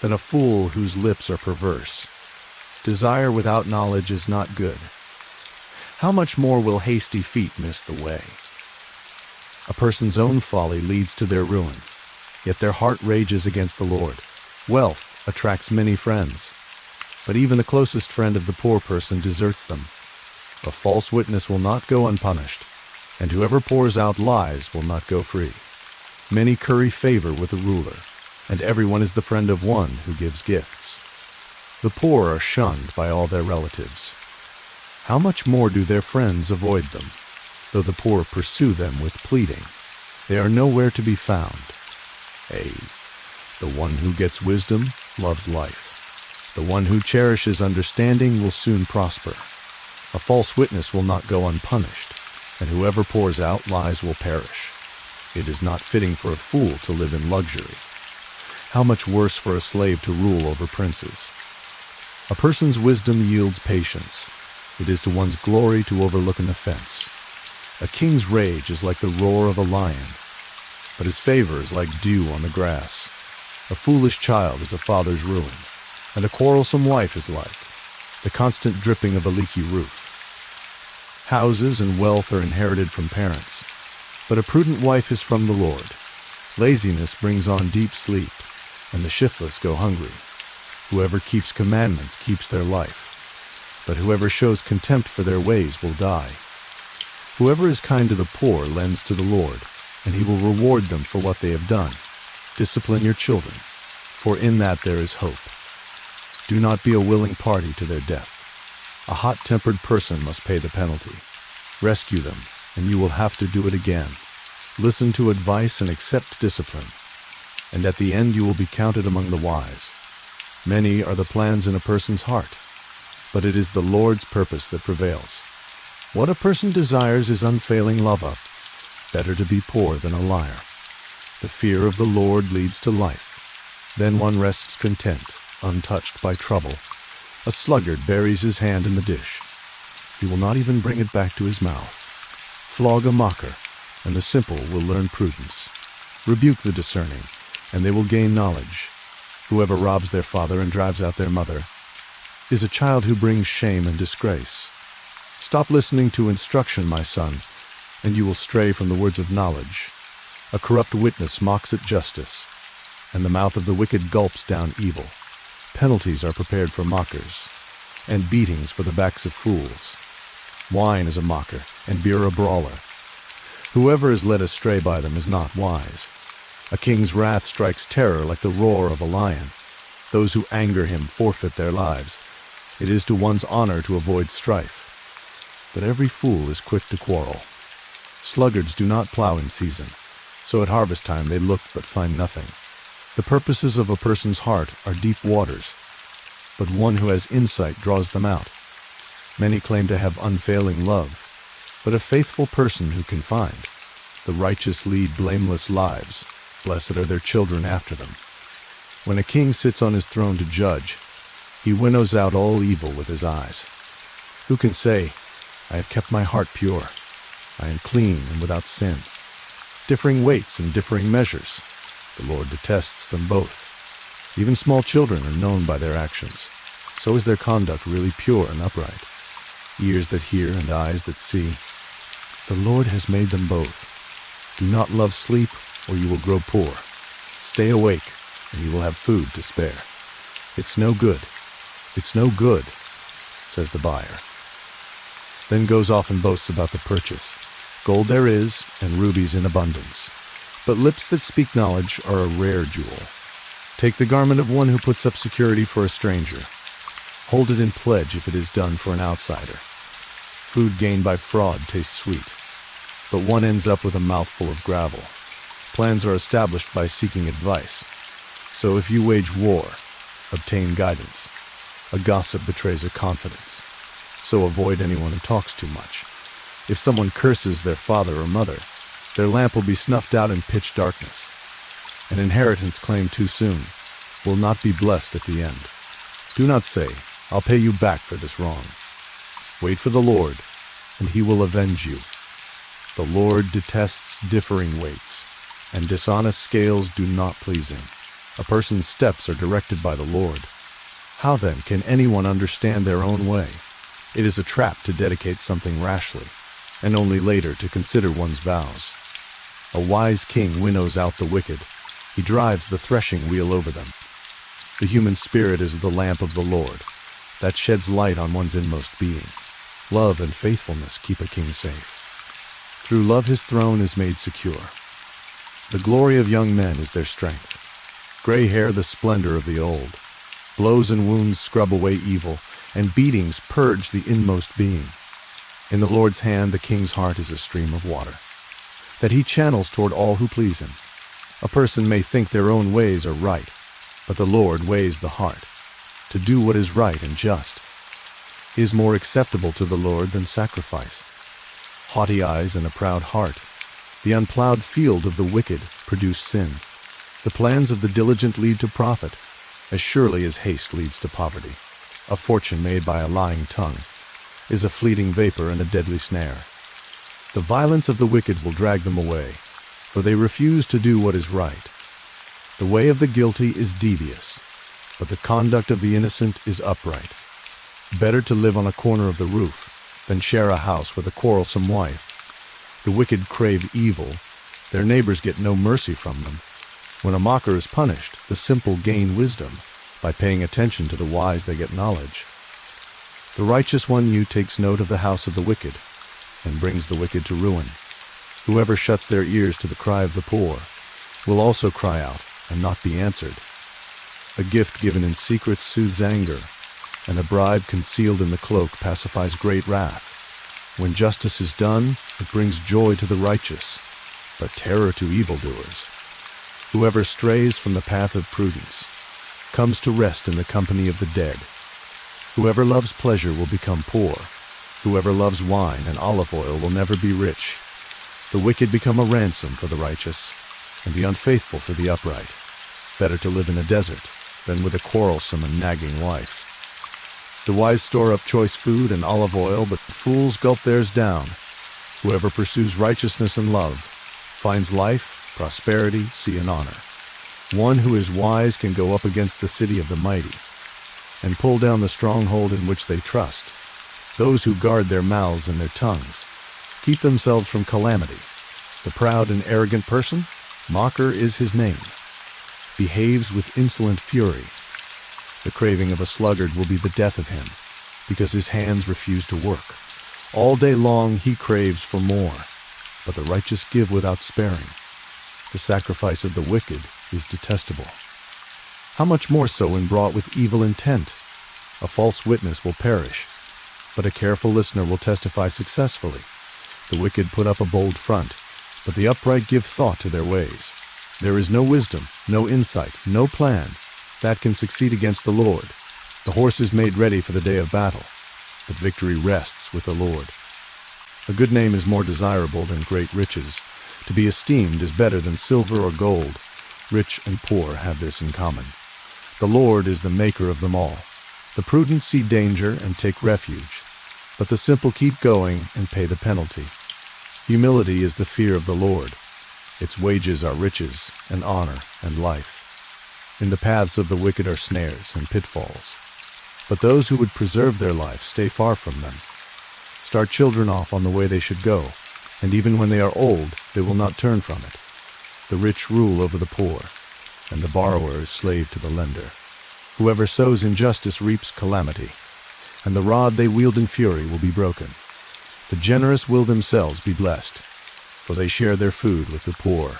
than a fool whose lips are perverse. Desire without knowledge is not good. How much more will hasty feet miss the way? A person's own folly leads to their ruin, yet their heart rages against the Lord. Wealth attracts many friends, but even the closest friend of the poor person deserts them. A false witness will not go unpunished, and whoever pours out lies will not go free. Many curry favor with the ruler, and everyone is the friend of one who gives gifts. The poor are shunned by all their relatives. How much more do their friends avoid them? Though the poor pursue them with pleading, they are nowhere to be found. The one who gets wisdom loves life. The one who cherishes understanding will soon prosper. A false witness will not go unpunished, and whoever pours out lies will perish. It is not fitting for a fool to live in luxury. How much worse for a slave to rule over princes? A person's wisdom yields patience. It is to one's glory to overlook an offense. A king's rage is like the roar of a lion, but his favor is like dew on the grass. A foolish child is a father's ruin, and a quarrelsome wife is like the constant dripping of a leaky roof. Houses and wealth are inherited from parents, but a prudent wife is from the Lord. Laziness brings on deep sleep, and the shiftless go hungry. Whoever keeps commandments keeps their life, but whoever shows contempt for their ways will die. Whoever is kind to the poor lends to the Lord, and he will reward them for what they have done. Discipline your children, for in that there is hope. Do not be a willing party to their death. A hot-tempered person must pay the penalty. Rescue them, and you will have to do it again. Listen to advice and accept discipline, and at the end you will be counted among the wise. Many are the plans in a person's heart, but it is the Lord's purpose that prevails. What a person desires is unfailing love of. Better to be poor than a liar. The fear of the Lord leads to life. Then one rests content, untouched by trouble. A sluggard buries his hand in the dish. He will not even bring it back to his mouth. Flog a mocker, and the simple will learn prudence. Rebuke the discerning, and they will gain knowledge. Whoever robs their father and drives out their mother is a child who brings shame and disgrace. Stop listening to instruction, my son, and you will stray from the words of knowledge. A corrupt witness mocks at justice, and the mouth of the wicked gulps down evil. Penalties are prepared for mockers, and beatings for the backs of fools. Wine is a mocker, and beer a brawler. Whoever is led astray by them is not wise. A king's wrath strikes terror like the roar of a lion. Those who anger him forfeit their lives. It is to one's honor to avoid strife, but every fool is quick to quarrel. Sluggards do not plow in season, so at harvest time they look but find nothing. The purposes of a person's heart are deep waters, but one who has insight draws them out. Many claim to have unfailing love, but a faithful person who can find. The righteous lead blameless lives. Blessed are their children after them. When a king sits on his throne to judge, he winnows out all evil with his eyes. Who can say, I have kept my heart pure. I am clean and without sin. Differing weights and differing measures. The Lord detests them both. Even small children are known by their actions. So is their conduct really pure and upright. ears that hear and eyes that see. The Lord has made them both. Do not love sleep, or you will grow poor. Stay awake, and you will have food to spare. It's no good. It's no good, says the buyer. Then goes off and boasts about the purchase. Gold there is, and rubies in abundance. But lips that speak knowledge are a rare jewel. Take the garment of one who puts up security for a stranger. Hold it in pledge if it is done for an outsider. Food gained by fraud tastes sweet, but one ends up with a mouthful of gravel. Plans are established by seeking advice. So if you wage war, obtain guidance. A gossip betrays a confidence. So avoid anyone who talks too much. If someone curses their father or mother, their lamp will be snuffed out in pitch darkness. An inheritance claimed too soon will not be blessed at the end. Do not say, I'll pay you back for this wrong. Wait for the Lord, and he will avenge you. The Lord detests differing weights, and dishonest scales do not please him. A person's steps are directed by the Lord. How then can anyone understand their own way? It is a trap to dedicate something rashly, and only later to consider one's vows. A wise king winnows out the wicked. He drives the threshing wheel over them. The human spirit is the lamp of the Lord, that sheds light on one's inmost being. Love and faithfulness keep a king safe. Through love his throne is made secure. The glory of young men is their strength. Gray hair the splendor of the old. Blows and wounds scrub away evil, and beatings purge the inmost being. In the Lord's hand the king's heart is a stream of water, that he channels toward all who please him. A person may think their own ways are right, but the Lord weighs the heart. To do what is right and just is more acceptable to the Lord than sacrifice. Haughty eyes and a proud heart. The unplowed field of the wicked produce sin. The plans of the diligent lead to profit, as surely as haste leads to poverty. A fortune made by a lying tongue is a fleeting vapor and a deadly snare. The violence of the wicked will drag them away, for they refuse to do what is right. The way of the guilty is devious, but the conduct of the innocent is upright. Better to live on a corner of the roof than share a house with a quarrelsome wife. The wicked crave evil. Their neighbors get no mercy from them. When a mocker is punished, the simple gain wisdom. By paying attention to the wise, they get knowledge. The righteous one takes note of the house of the wicked, and brings the wicked to ruin. Whoever shuts their ears to the cry of the poor will also cry out and not be answered. A gift given in secret soothes anger, and a bribe concealed in the cloak pacifies great wrath. When justice is done, it brings joy to the righteous, but terror to evildoers. Whoever strays from the path of prudence comes to rest in the company of the dead. Whoever loves pleasure will become poor. Whoever loves wine and olive oil will never be rich. The wicked become a ransom for the righteous, and the unfaithful for the upright. Better to live in a desert than with a quarrelsome and nagging wife. The wise store up choice food and olive oil, but fools gulp theirs down. Whoever pursues righteousness and love finds life, prosperity, and honor. One who is wise can go up against the city of the mighty and pull down the stronghold in which they trust. Those who guard their mouths and their tongues keep themselves from calamity. The proud and arrogant person, mocker is his name, behaves with insolent fury. The craving of a sluggard will be the death of him, because his hands refuse to work. All day long he craves for more, but the righteous give without sparing. The sacrifice of the wicked is detestable. How much more so when brought with evil intent? A false witness will perish, but a careful listener will testify successfully. The wicked put up a bold front, but the upright give thought to their ways. There is no wisdom, no insight, no plan that can succeed against the Lord. The horse is made ready for the day of battle, but victory rests with the Lord. A good name is more desirable than great riches. To be esteemed is better than silver or gold. Rich and poor have this in common. The Lord is the maker of them all. The prudent see danger and take refuge, but the simple keep going and pay the penalty. Humility is the fear of the Lord. Its wages are riches and honor and life. In the paths of the wicked are snares and pitfalls, but those who would preserve their life stay far from them. Start children off on the way they should go, and even when they are old, they will not turn from it. The rich rule over the poor, and the borrower is slave to the lender. Whoever sows injustice reaps calamity, and the rod they wield in fury will be broken. The generous will themselves be blessed, for they share their food with the poor.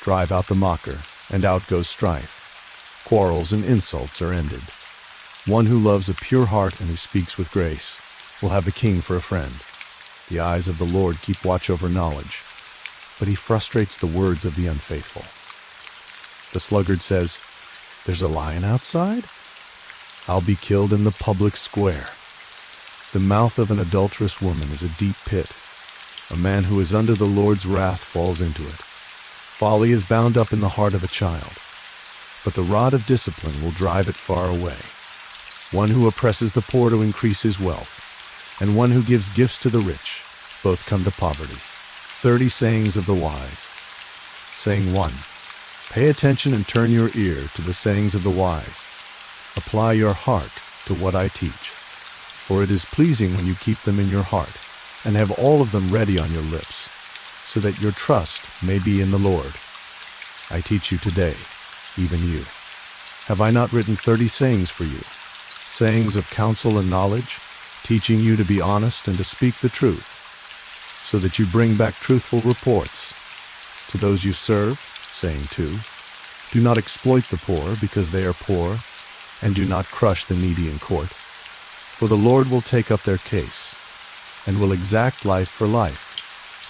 Drive out the mocker, and out goes strife. Quarrels and insults are ended. One who loves a pure heart and who speaks with grace will have the king for a friend. The eyes of the Lord keep watch over knowledge, but he frustrates the words of the unfaithful. The sluggard says, "There's a lion outside? I'll be killed in the public square." The mouth of an adulterous woman is a deep pit. A man who is under the Lord's wrath falls into it. Folly is bound up in the heart of a child, but the rod of discipline will drive it far away. One who oppresses the poor to increase his wealth, and one who gives gifts to the rich, both come to poverty. 30 sayings of the wise. Saying 1. Pay attention and turn your ear to the sayings of the wise. Apply your heart to what I teach. For it is pleasing when you keep them in your heart, and have all of them ready on your lips, so that your trust may be in the Lord. I teach you today, even you. Have I not written 30 sayings for you? Sayings of counsel and knowledge, teaching you to be honest and to speak the truth, so that you bring back truthful reports. To those you serve, saying 2, do not exploit the poor because they are poor, and do not crush the needy in court. For the Lord will take up their case, and will exact life for life.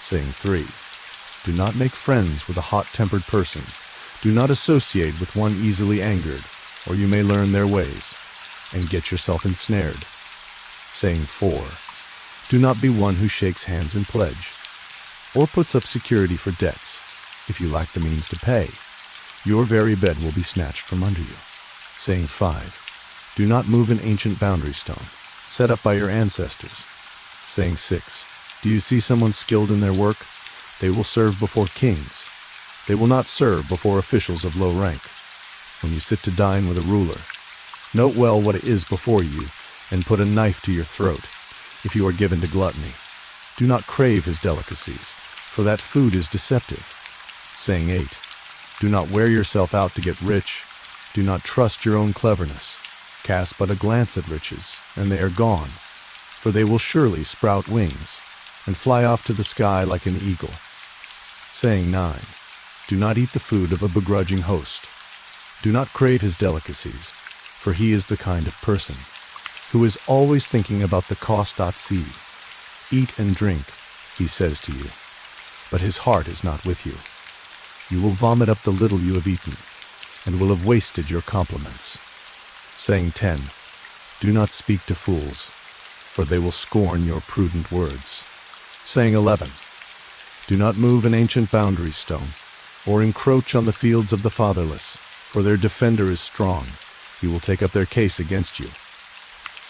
Saying 3, do not make friends with a hot-tempered person. Do not associate with one easily angered, or you may learn their ways, and get yourself ensnared. Saying 4, do not be one who shakes hands in pledge, or puts up security for debts. If you lack the means to pay, your very bed will be snatched from under you. Saying 5, do not move an ancient boundary stone, set up by your ancestors. Saying 6, do you see someone skilled in their work? They will serve before kings. They will not serve before officials of low rank. When you sit to dine with a ruler, note well what is before you, and put a knife to your throat, if you are given to gluttony. Do not crave his delicacies, for that food is deceptive. Saying 8, do not wear yourself out to get rich. Do not trust your own cleverness. Cast but a glance at riches, and they are gone, for they will surely sprout wings, and fly off to the sky like an eagle. Saying 9, do not eat the food of a begrudging host. Do not crave his delicacies, for he is the kind of person who is always thinking about the cost at sea. Eat and drink, he says to you, but his heart is not with you. You will vomit up the little you have eaten, and will have wasted your compliments. Saying 10, do not speak to fools, for they will scorn your prudent words. Saying 11, do not move an ancient boundary stone, or encroach on the fields of the fatherless, for their defender is strong. He will take up their case against you.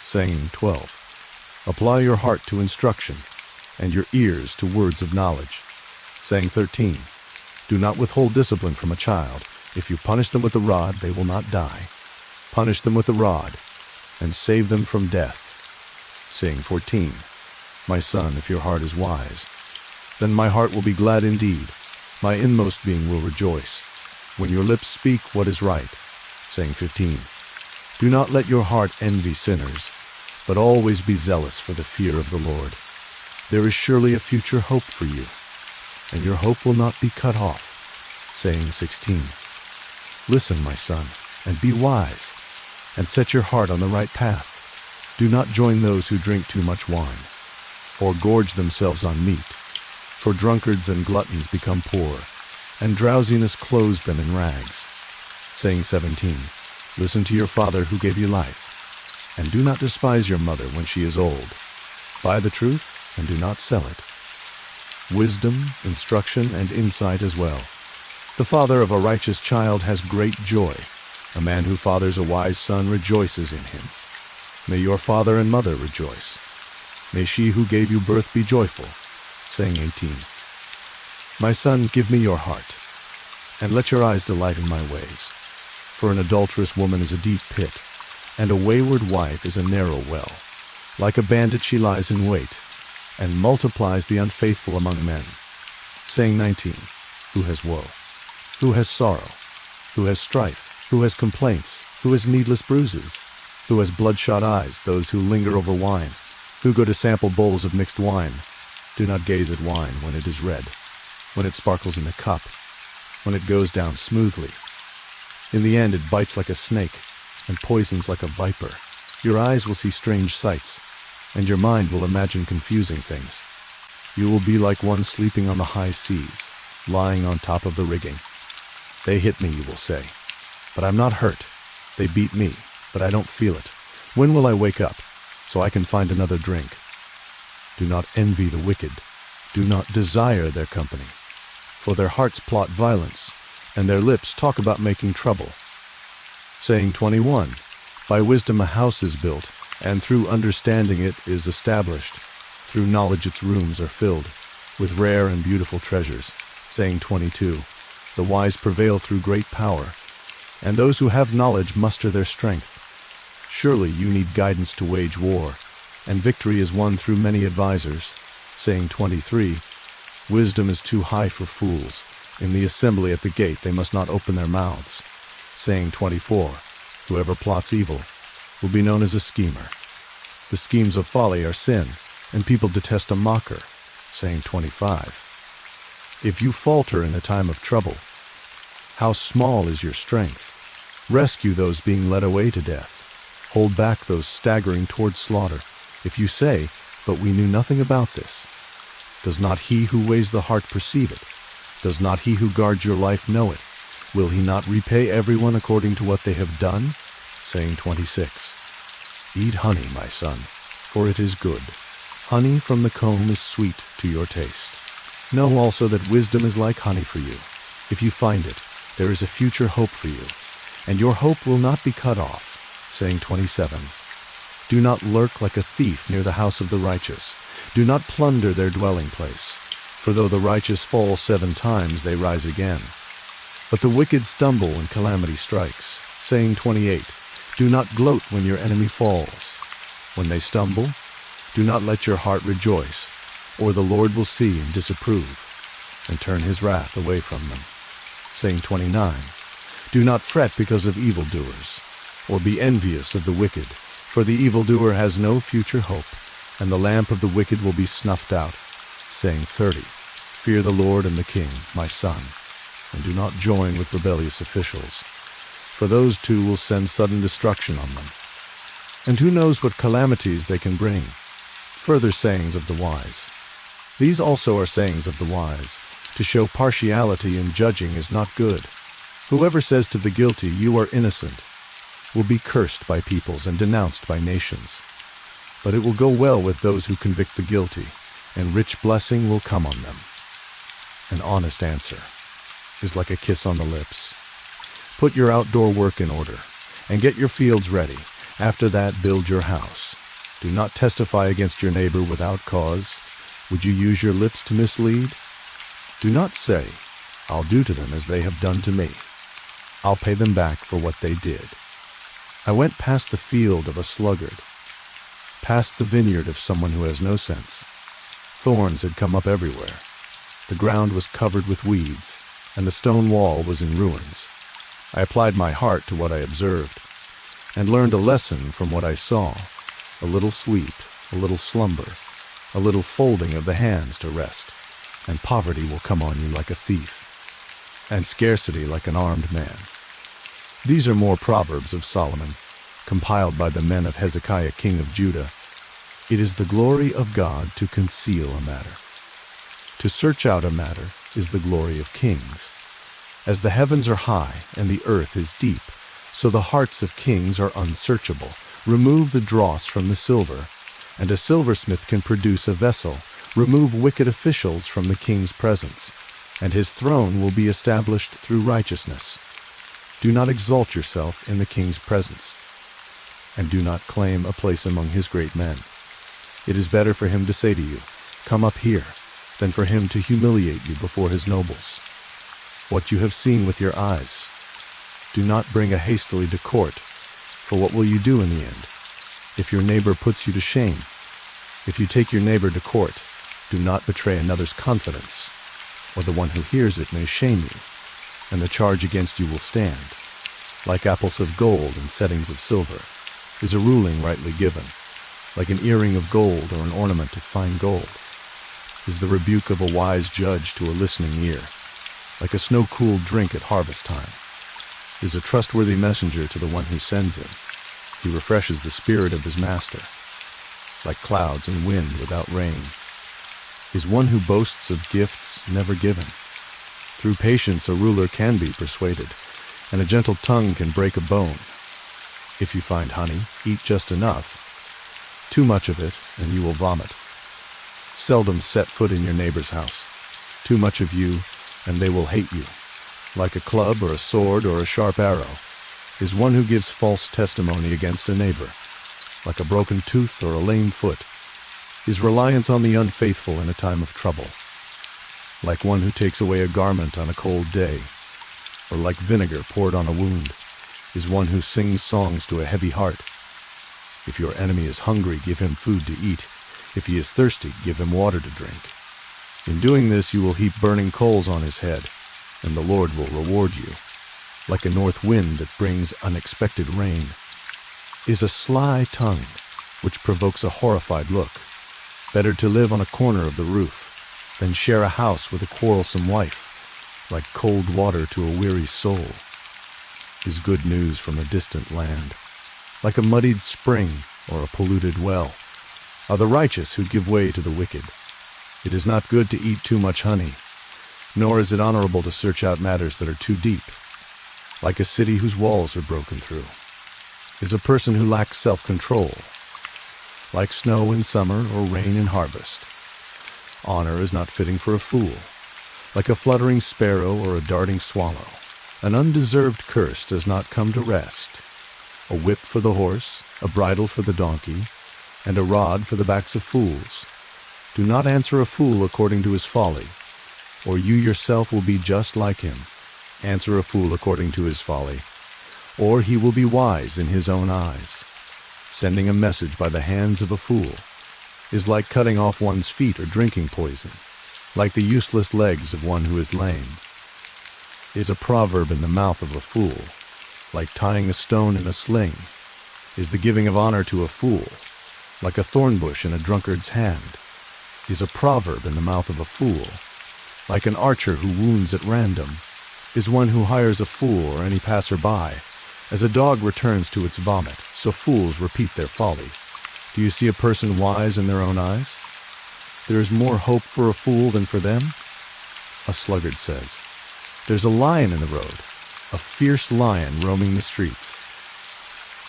Saying 12, apply your heart to instruction, and your ears to words of knowledge. Saying 13, do not withhold discipline from a child. If you punish them with the rod, they will not die. Punish them with the rod, and save them from death. Saying 14, my son, if your heart is wise, then my heart will be glad indeed. My inmost being will rejoice, when your lips speak what is right. Saying 15, do not let your heart envy sinners, but always be zealous for the fear of the Lord. There is surely a future hope for you, and your hope will not be cut off. Saying 16, listen, my son, and be wise, and set your heart on the right path. Do not join those who drink too much wine, or gorge themselves on meat, for drunkards and gluttons become poor, and drowsiness clothes them in rags. Saying 17, listen to your father who gave you life, and do not despise your mother when she is old. Buy the truth, and do not sell it. Wisdom, instruction, and insight as well. The father of a righteous child has great joy. A man who fathers a wise son rejoices in him. May your father and mother rejoice. May she who gave you birth be joyful. Saying 18, my son, give me your heart, and let your eyes delight in my ways. For an adulterous woman is a deep pit, and a wayward wife is a narrow well. Like a bandit she lies in wait, and multiplies the unfaithful among men. Saying 19, who has woe? Who has sorrow? Who has strife? Who has complaints? Who has needless bruises? Who has bloodshot eyes? Those who linger over wine. Who go to sample bowls of mixed wine. Do not gaze at wine when it is red, when it sparkles in the cup, when it goes down smoothly. In the end it bites like a snake and poisons like a viper. Your eyes will see strange sights, and your mind will imagine confusing things. You will be like one sleeping on the high seas, lying on top of the rigging. They hit me, you will say, but I'm not hurt. They beat me, but I don't feel it. When will I wake up, so I can find another drink? Do not envy the wicked. Do not desire their company. For their hearts plot violence, and their lips talk about making trouble. Saying 21, by wisdom a house is built, and through understanding it is established. Through knowledge its rooms are filled with rare and beautiful treasures. Saying 22, the wise prevail through great power, and those who have knowledge muster their strength. Surely you need guidance to wage war, and victory is won through many advisers. Saying 23, wisdom is too high for fools. In the assembly at the gate they must not open their mouths. Saying 24, whoever plots evil will be known as a schemer. The schemes of folly are sin, and people detest a mocker. Saying 25, if you falter in a time of trouble, how small is your strength? Rescue those being led away to death. Hold back those staggering toward slaughter. If you say, but we knew nothing about this, does not he who weighs the heart perceive it? Does not he who guards your life know it? Will he not repay everyone according to what they have done? Saying 26, eat honey, my son, for it is good. Honey from the comb is sweet to your taste. Know also that wisdom is like honey for you. If you find it, there is a future hope for you, and your hope will not be cut off. Saying 27, do not lurk like a thief near the house of the righteous. Do not plunder their dwelling place. For though the righteous fall 7 times, they rise again. But the wicked stumble when calamity strikes. Saying 28, do not gloat when your enemy falls. When they stumble, do not let your heart rejoice, or the Lord will see and disapprove, and turn his wrath away from them. Saying 29, do not fret because of evildoers, or be envious of the wicked, for the evildoer has no future hope, and the lamp of the wicked will be snuffed out. Saying 30, fear the Lord and the king, my son, and do not join with rebellious officials, for those two will send sudden destruction on them. And who knows what calamities they can bring? Further sayings of the wise. These also are sayings of the wise. To show partiality in judging is not good. Whoever says to the guilty, you are innocent, will be cursed by peoples and denounced by nations. But it will go well with those who convict the guilty, and rich blessing will come on them. An honest answer is like a kiss on the lips. Put your outdoor work in order, and get your fields ready. After that, build your house. Do not testify against your neighbor without cause. Would you use your lips to mislead? Do not say, I'll do to them as they have done to me. I'll pay them back for what they did. I went past the field of a sluggard, past the vineyard of someone who has no sense. Thorns had come up everywhere. The ground was covered with weeds, and the stone wall was in ruins. I applied my heart to what I observed, and learned a lesson from what I saw. A little sleep, a little slumber, a little folding of the hands to rest, and poverty will come on you like a thief, and scarcity like an armed man. These are more proverbs of Solomon, compiled by the men of Hezekiah king of Judah. It is the glory of God to conceal a matter. To search out a matter is the glory of kings. As the heavens are high and the earth is deep, so the hearts of kings are unsearchable. Remove the dross from the silver, and a silversmith can produce a vessel. Remove wicked officials from the king's presence, and his throne will be established through righteousness. Do not exalt yourself in the king's presence, and do not claim a place among his great men. It is better for him to say to you, come up here, than for him to humiliate you before his nobles. What you have seen with your eyes, do not bring a hastily to court, for what will you do in the end? If your neighbor puts you to shame, If you take your neighbor to court, do not betray another's confidence, or the one who hears it may shame you, and the charge against you will stand. Like apples of gold and settings of silver is a ruling rightly given. Like an earring of gold or an ornament of fine gold is the rebuke of a wise judge to a listening ear. Like a snow-cooled drink at harvest time is a trustworthy messenger to the one who sends him. He refreshes the spirit of his master. Like clouds and wind without rain is one who boasts of gifts never given. Through patience a ruler can be persuaded, and a gentle tongue can break a bone. If you find honey, eat just enough. Too much of it, and you will vomit. Seldom set foot in your neighbor's house. Too much of you, and they will hate you. Like a club or a sword or a sharp arrow is one who gives false testimony against a neighbor. Like a broken tooth or a lame foot is reliance on the unfaithful in a time of trouble. Like one who takes away a garment on a cold day, or like vinegar poured on a wound is one who sings songs to a heavy heart. If your enemy is hungry, give him food to eat. If he is thirsty, give him water to drink. In doing this, you will heap burning coals on his head, and the Lord will reward you. Like a north wind that brings unexpected rain is a sly tongue which provokes a horrified look. Better to live on a corner of the roof than share a house with a quarrelsome wife. Like cold water to a weary soul is good news from a distant land. Like a muddied spring or a polluted well are the righteous who give way to the wicked. It is not good to eat too much honey, nor is it honorable to search out matters that are too deep. Like a city whose walls are broken through is a person who lacks self-control. Like snow in summer or rain in harvest, honor is not fitting for a fool. Like a fluttering sparrow or a darting swallow, an undeserved curse does not come to rest. A whip for the horse, a bridle for the donkey, and a rod for the backs of fools. Do not answer a fool according to his folly, or you yourself will be just like him. Answer a fool according to his folly, or he will be wise in his own eyes. Sending a message by the hands of a fool is like cutting off one's feet or drinking poison. Like the useless legs of one who is lame is a proverb in the mouth of a fool. Like tying a stone in a sling is the giving of honor to a fool. Like a thorn bush in a drunkard's hand is a proverb in the mouth of a fool. Like an archer who wounds at random is one who hires a fool or any passer-by. As a dog returns to its vomit, so fools repeat their folly. Do you see a person wise in their own eyes? There is more hope for a fool than for them. A sluggard says, "There's a lion in the road, a fierce lion roaming the streets."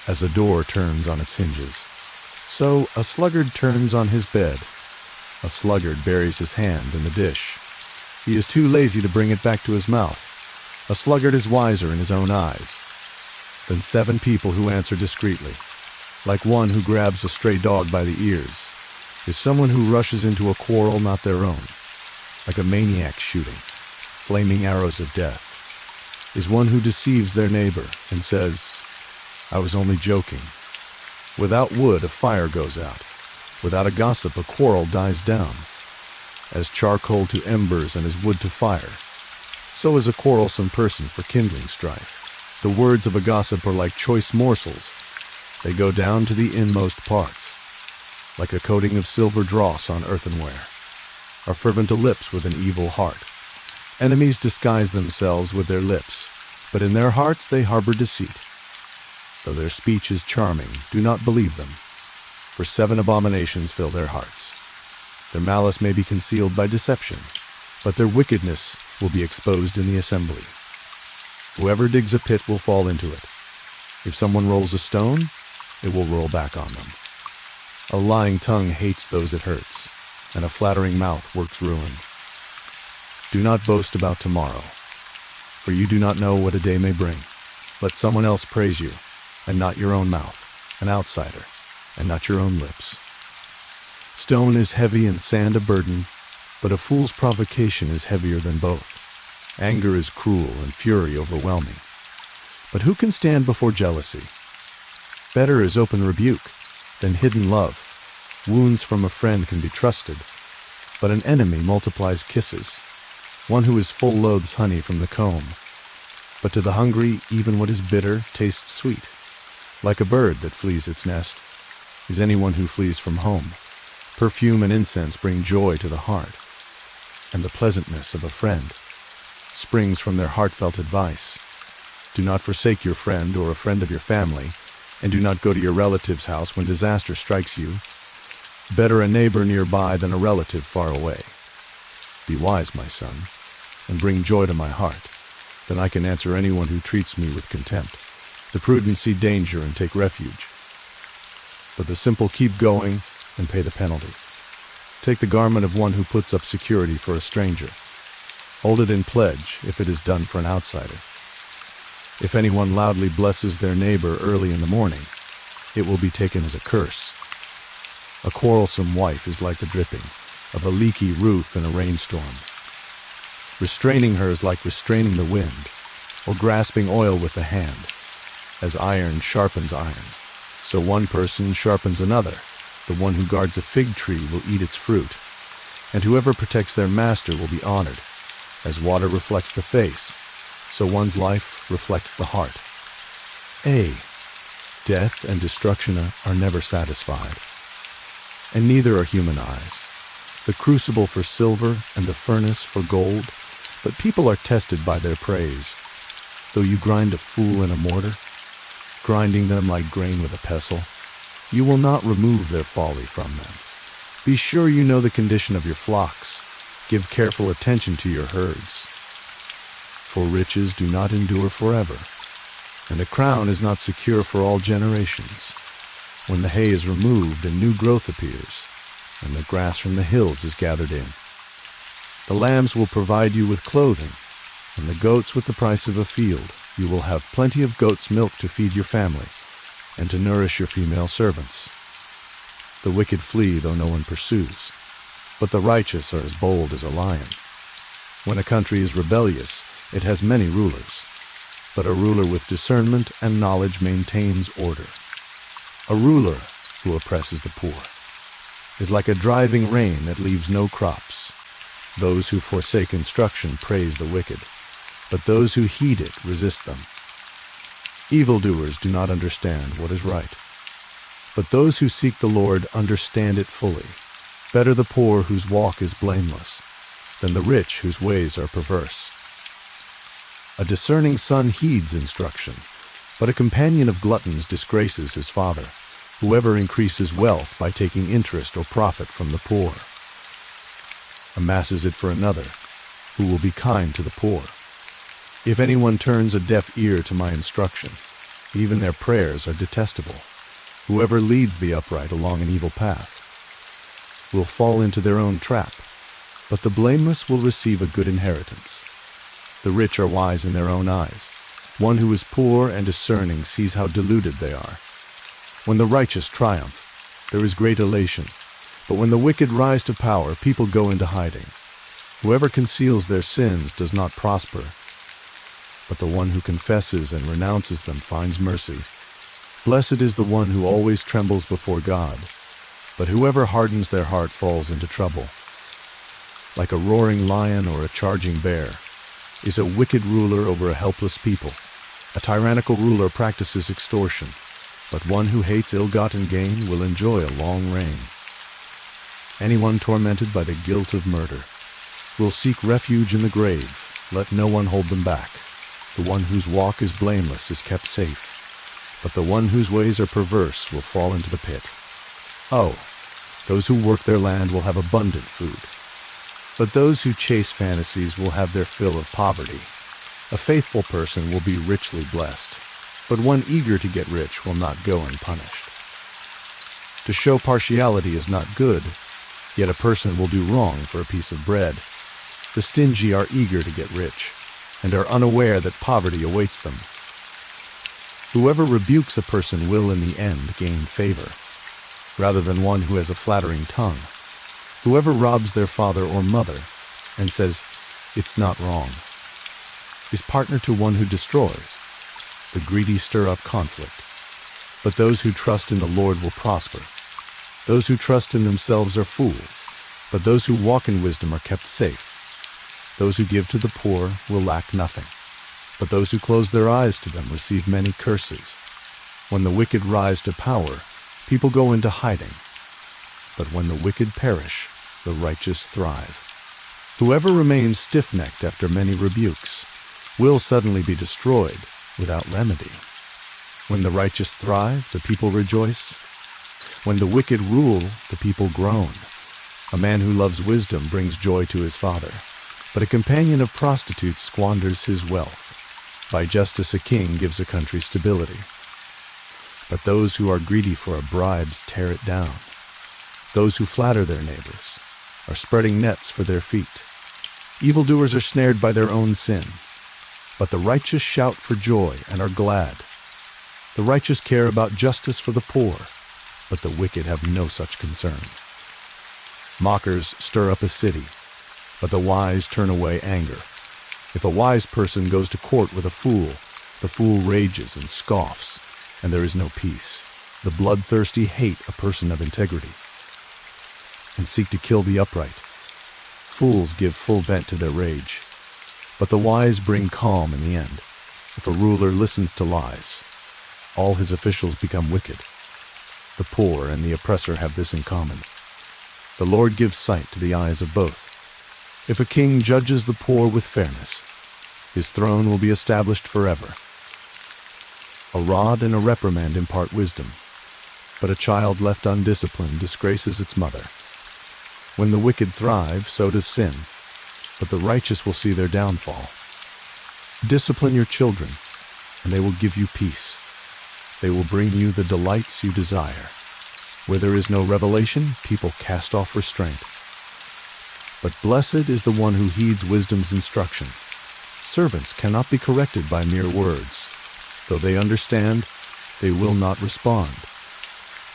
As a door turns on its hinges, so a sluggard turns on his bed. A sluggard buries his hand in the dish. He is too lazy to bring it back to his mouth. A sluggard is wiser in his own eyes than 7 people who answer discreetly. Like one who grabs a stray dog by the ears is someone who rushes into a quarrel not their own. Like a maniac shooting flaming arrows of death is one who deceives their neighbor and says, "I was only joking." Without wood, a fire goes out. Without a gossip, a quarrel dies down. As charcoal to embers and as wood to fire, so is a quarrelsome person for kindling strife. The words of a gossip are like choice morsels. They go down to the inmost parts. Like a coating of silver dross on earthenware are fervent lips with an evil heart. Enemies disguise themselves with their lips, but in their hearts they harbor deceit. Though their speech is charming, do not believe them, for 7 abominations fill their hearts. Their malice may be concealed by deception, but their wickedness will be exposed in the assembly. Whoever digs a pit will fall into it. If someone rolls a stone, it will roll back on them. A lying tongue hates those it hurts, and a flattering mouth works ruin. Do not boast about tomorrow, for you do not know what a day may bring. Let someone else praise you, and not your own mouth, an outsider, and not your own lips. Stone is heavy and sand a burden, but a fool's provocation is heavier than both. Anger is cruel and fury overwhelming, but who can stand before jealousy? Better is open rebuke than hidden love. Wounds from a friend can be trusted, but an enemy multiplies kisses. One who is full loathes honey from the comb, but to the hungry even what is bitter tastes sweet. Like a bird that flees its nest is anyone who flees from home. Perfume and incense bring joy to the heart, and the pleasantness of a friend springs from their heartfelt advice. Do not forsake your friend or a friend of your family, and do not go to your relative's house when disaster strikes you. Better a neighbor nearby than a relative far away. Be wise, my son, and bring joy to my heart. Then I can answer anyone who treats me with contempt. The prudent see danger and take refuge, but the simple keep going and pay the penalty. Take the garment of one who puts up security for a stranger. Hold it in pledge if it is done for an outsider. If anyone loudly blesses their neighbor early in the morning, it will be taken as a curse. A quarrelsome wife is like the dripping of a leaky roof in a rainstorm. Restraining her is like restraining the wind, or grasping oil with the hand. As iron sharpens iron, so one person sharpens another. The one who guards a fig tree will eat its fruit, and whoever protects their master will be honored. As water reflects the face, so one's life reflects the heart. Death and destruction are never satisfied, and neither are human eyes. The crucible for silver and the furnace for gold, but people are tested by their praise. Though you grind a fool in a mortar, grinding them like grain with a pestle, you will not remove their folly from them. Be sure you know the condition of your flocks. Give careful attention to your herds. For riches do not endure forever, and a crown is not secure for all generations. When the hay is removed and new growth appears, and the grass from the hills is gathered in. The lambs will provide you with clothing, and the goats with the price of a field. You will have plenty of goat's milk to feed your family, and to nourish your female servants. The wicked flee though no one pursues, but the righteous are as bold as a lion. When a country is rebellious, it has many rulers, but a ruler with discernment and knowledge maintains order. A ruler who oppresses the poor is like a driving rain that leaves no crops. Those who forsake instruction praise the wicked, but those who heed it resist them. Evildoers do not understand what is right, but those who seek the Lord understand it fully. Better the poor whose walk is blameless than the rich whose ways are perverse. A discerning son heeds instruction, but a companion of gluttons disgraces his father. Whoever increases wealth by taking interest or profit from the poor amasses it for another, who will be kind to the poor. If anyone turns a deaf ear to my instruction, even their prayers are detestable. Whoever leads the upright along an evil path will fall into their own trap, but the blameless will receive a good inheritance. The rich are wise in their own eyes. One who is poor and discerning sees how deluded they are. When the righteous triumph, there is great elation, but when the wicked rise to power, people go into hiding. Whoever conceals their sins does not prosper, but the one who confesses and renounces them finds mercy. Blessed is the one who always trembles before God, but whoever hardens their heart falls into trouble. Like a roaring lion or a charging bear is a wicked ruler over a helpless people. A tyrannical ruler practices extortion, but one who hates ill-gotten gain will enjoy a long reign. Anyone tormented by the guilt of murder will seek refuge in the grave. Let no one hold them back. The one whose walk is blameless is kept safe, but the one whose ways are perverse will fall into the pit. Those who work their land will have abundant food, but those who chase fantasies will have their fill of poverty. A faithful person will be richly blessed, but one eager to get rich will not go unpunished. To show partiality is not good, yet a person will do wrong for a piece of bread. The stingy are eager to get rich, and are unaware that poverty awaits them. Whoever rebukes a person will in the end gain favor, rather than one who has a flattering tongue. Whoever robs their father or mother and says, "It's not wrong," is partner to one who destroys. The greedy stir up conflict, but those who trust in the Lord will prosper. Those who trust in themselves are fools, but those who walk in wisdom are kept safe. Those who give to the poor will lack nothing, but those who close their eyes to them receive many curses. When the wicked rise to power, people go into hiding, but when the wicked perish, the righteous thrive. Whoever remains stiff-necked after many rebukes will suddenly be destroyed without remedy. When the righteous thrive, the people rejoice. When the wicked rule, the people groan. A man who loves wisdom brings joy to his father, but a companion of prostitutes squanders his wealth. By justice a king gives a country stability, but those who are greedy for bribes tear it down. Those who flatter their neighbors are spreading nets for their feet. Evildoers are snared by their own sin, but the righteous shout for joy and are glad. The righteous care about justice for the poor, but the wicked have no such concern. Mockers stir up a city, but the wise turn away anger. If a wise person goes to court with a fool rages and scoffs, and there is no peace. The bloodthirsty hate a person of integrity and seek to kill the upright. Fools give full vent to their rage, but the wise bring calm in the end. If a ruler listens to lies, all his officials become wicked. The poor and the oppressor have this in common. The Lord gives sight to the eyes of both. If a king judges the poor with fairness, his throne will be established forever. A rod and a reprimand impart wisdom, but a child left undisciplined disgraces its mother. When the wicked thrive, so does sin, but the righteous will see their downfall. Discipline your children, and they will give you peace. They will bring you the delights you desire. Where there is no revelation, people cast off restraint. But blessed is the one who heeds wisdom's instruction. Servants cannot be corrected by mere words. Though they understand, they will not respond.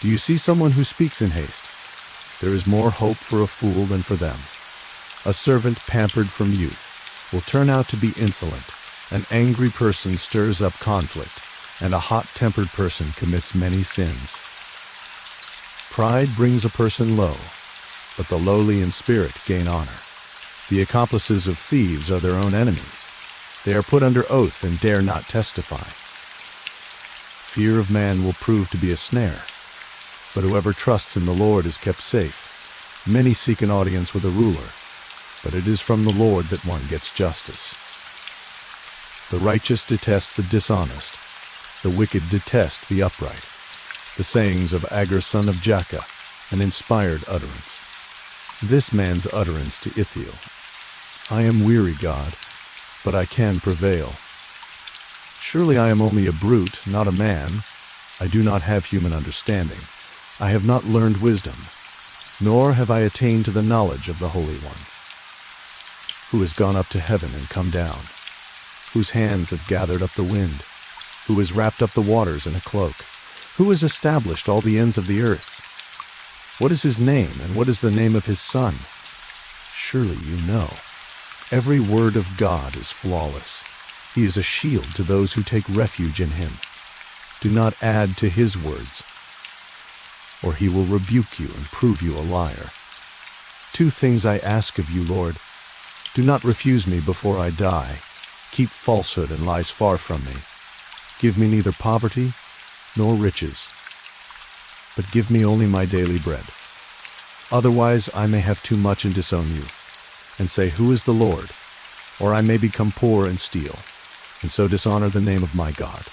Do you see someone who speaks in haste? There is more hope for a fool than for them. A servant pampered from youth will turn out to be insolent. An angry person stirs up conflict, and a hot-tempered person commits many sins. Pride brings a person low, but the lowly in spirit gain honor. The accomplices of thieves are their own enemies. They are put under oath and dare not testify. Fear of man will prove to be a snare, but whoever trusts in the Lord is kept safe. Many seek an audience with a ruler, but it is from the Lord that one gets justice. The righteous detest the dishonest, the wicked detest the upright. The sayings of Agur son of Jakeh, an inspired utterance. This man's utterance to Ithiel: I am weary, God, but I can prevail. Surely I am only a brute, not a man. I do not have human understanding. I have not learned wisdom, nor have I attained to the knowledge of the Holy One. Who has gone up to heaven and come down? Whose hands have gathered up the wind? Who has wrapped up the waters in a cloak? Who has established all the ends of the earth? What is his name, and what is the name of his son? Surely you know. Every word of God is flawless. He is a shield to those who take refuge in him. Do not add to his words, or he will rebuke you and prove you a liar. 2 things I ask of you, Lord. Do not refuse me before I die. Keep falsehood and lies far from me. Give me neither poverty nor riches, but give me only my daily bread. Otherwise I may have too much and disown you, and say, Who is the Lord? Or I may become poor and steal, and so dishonor the name of my God.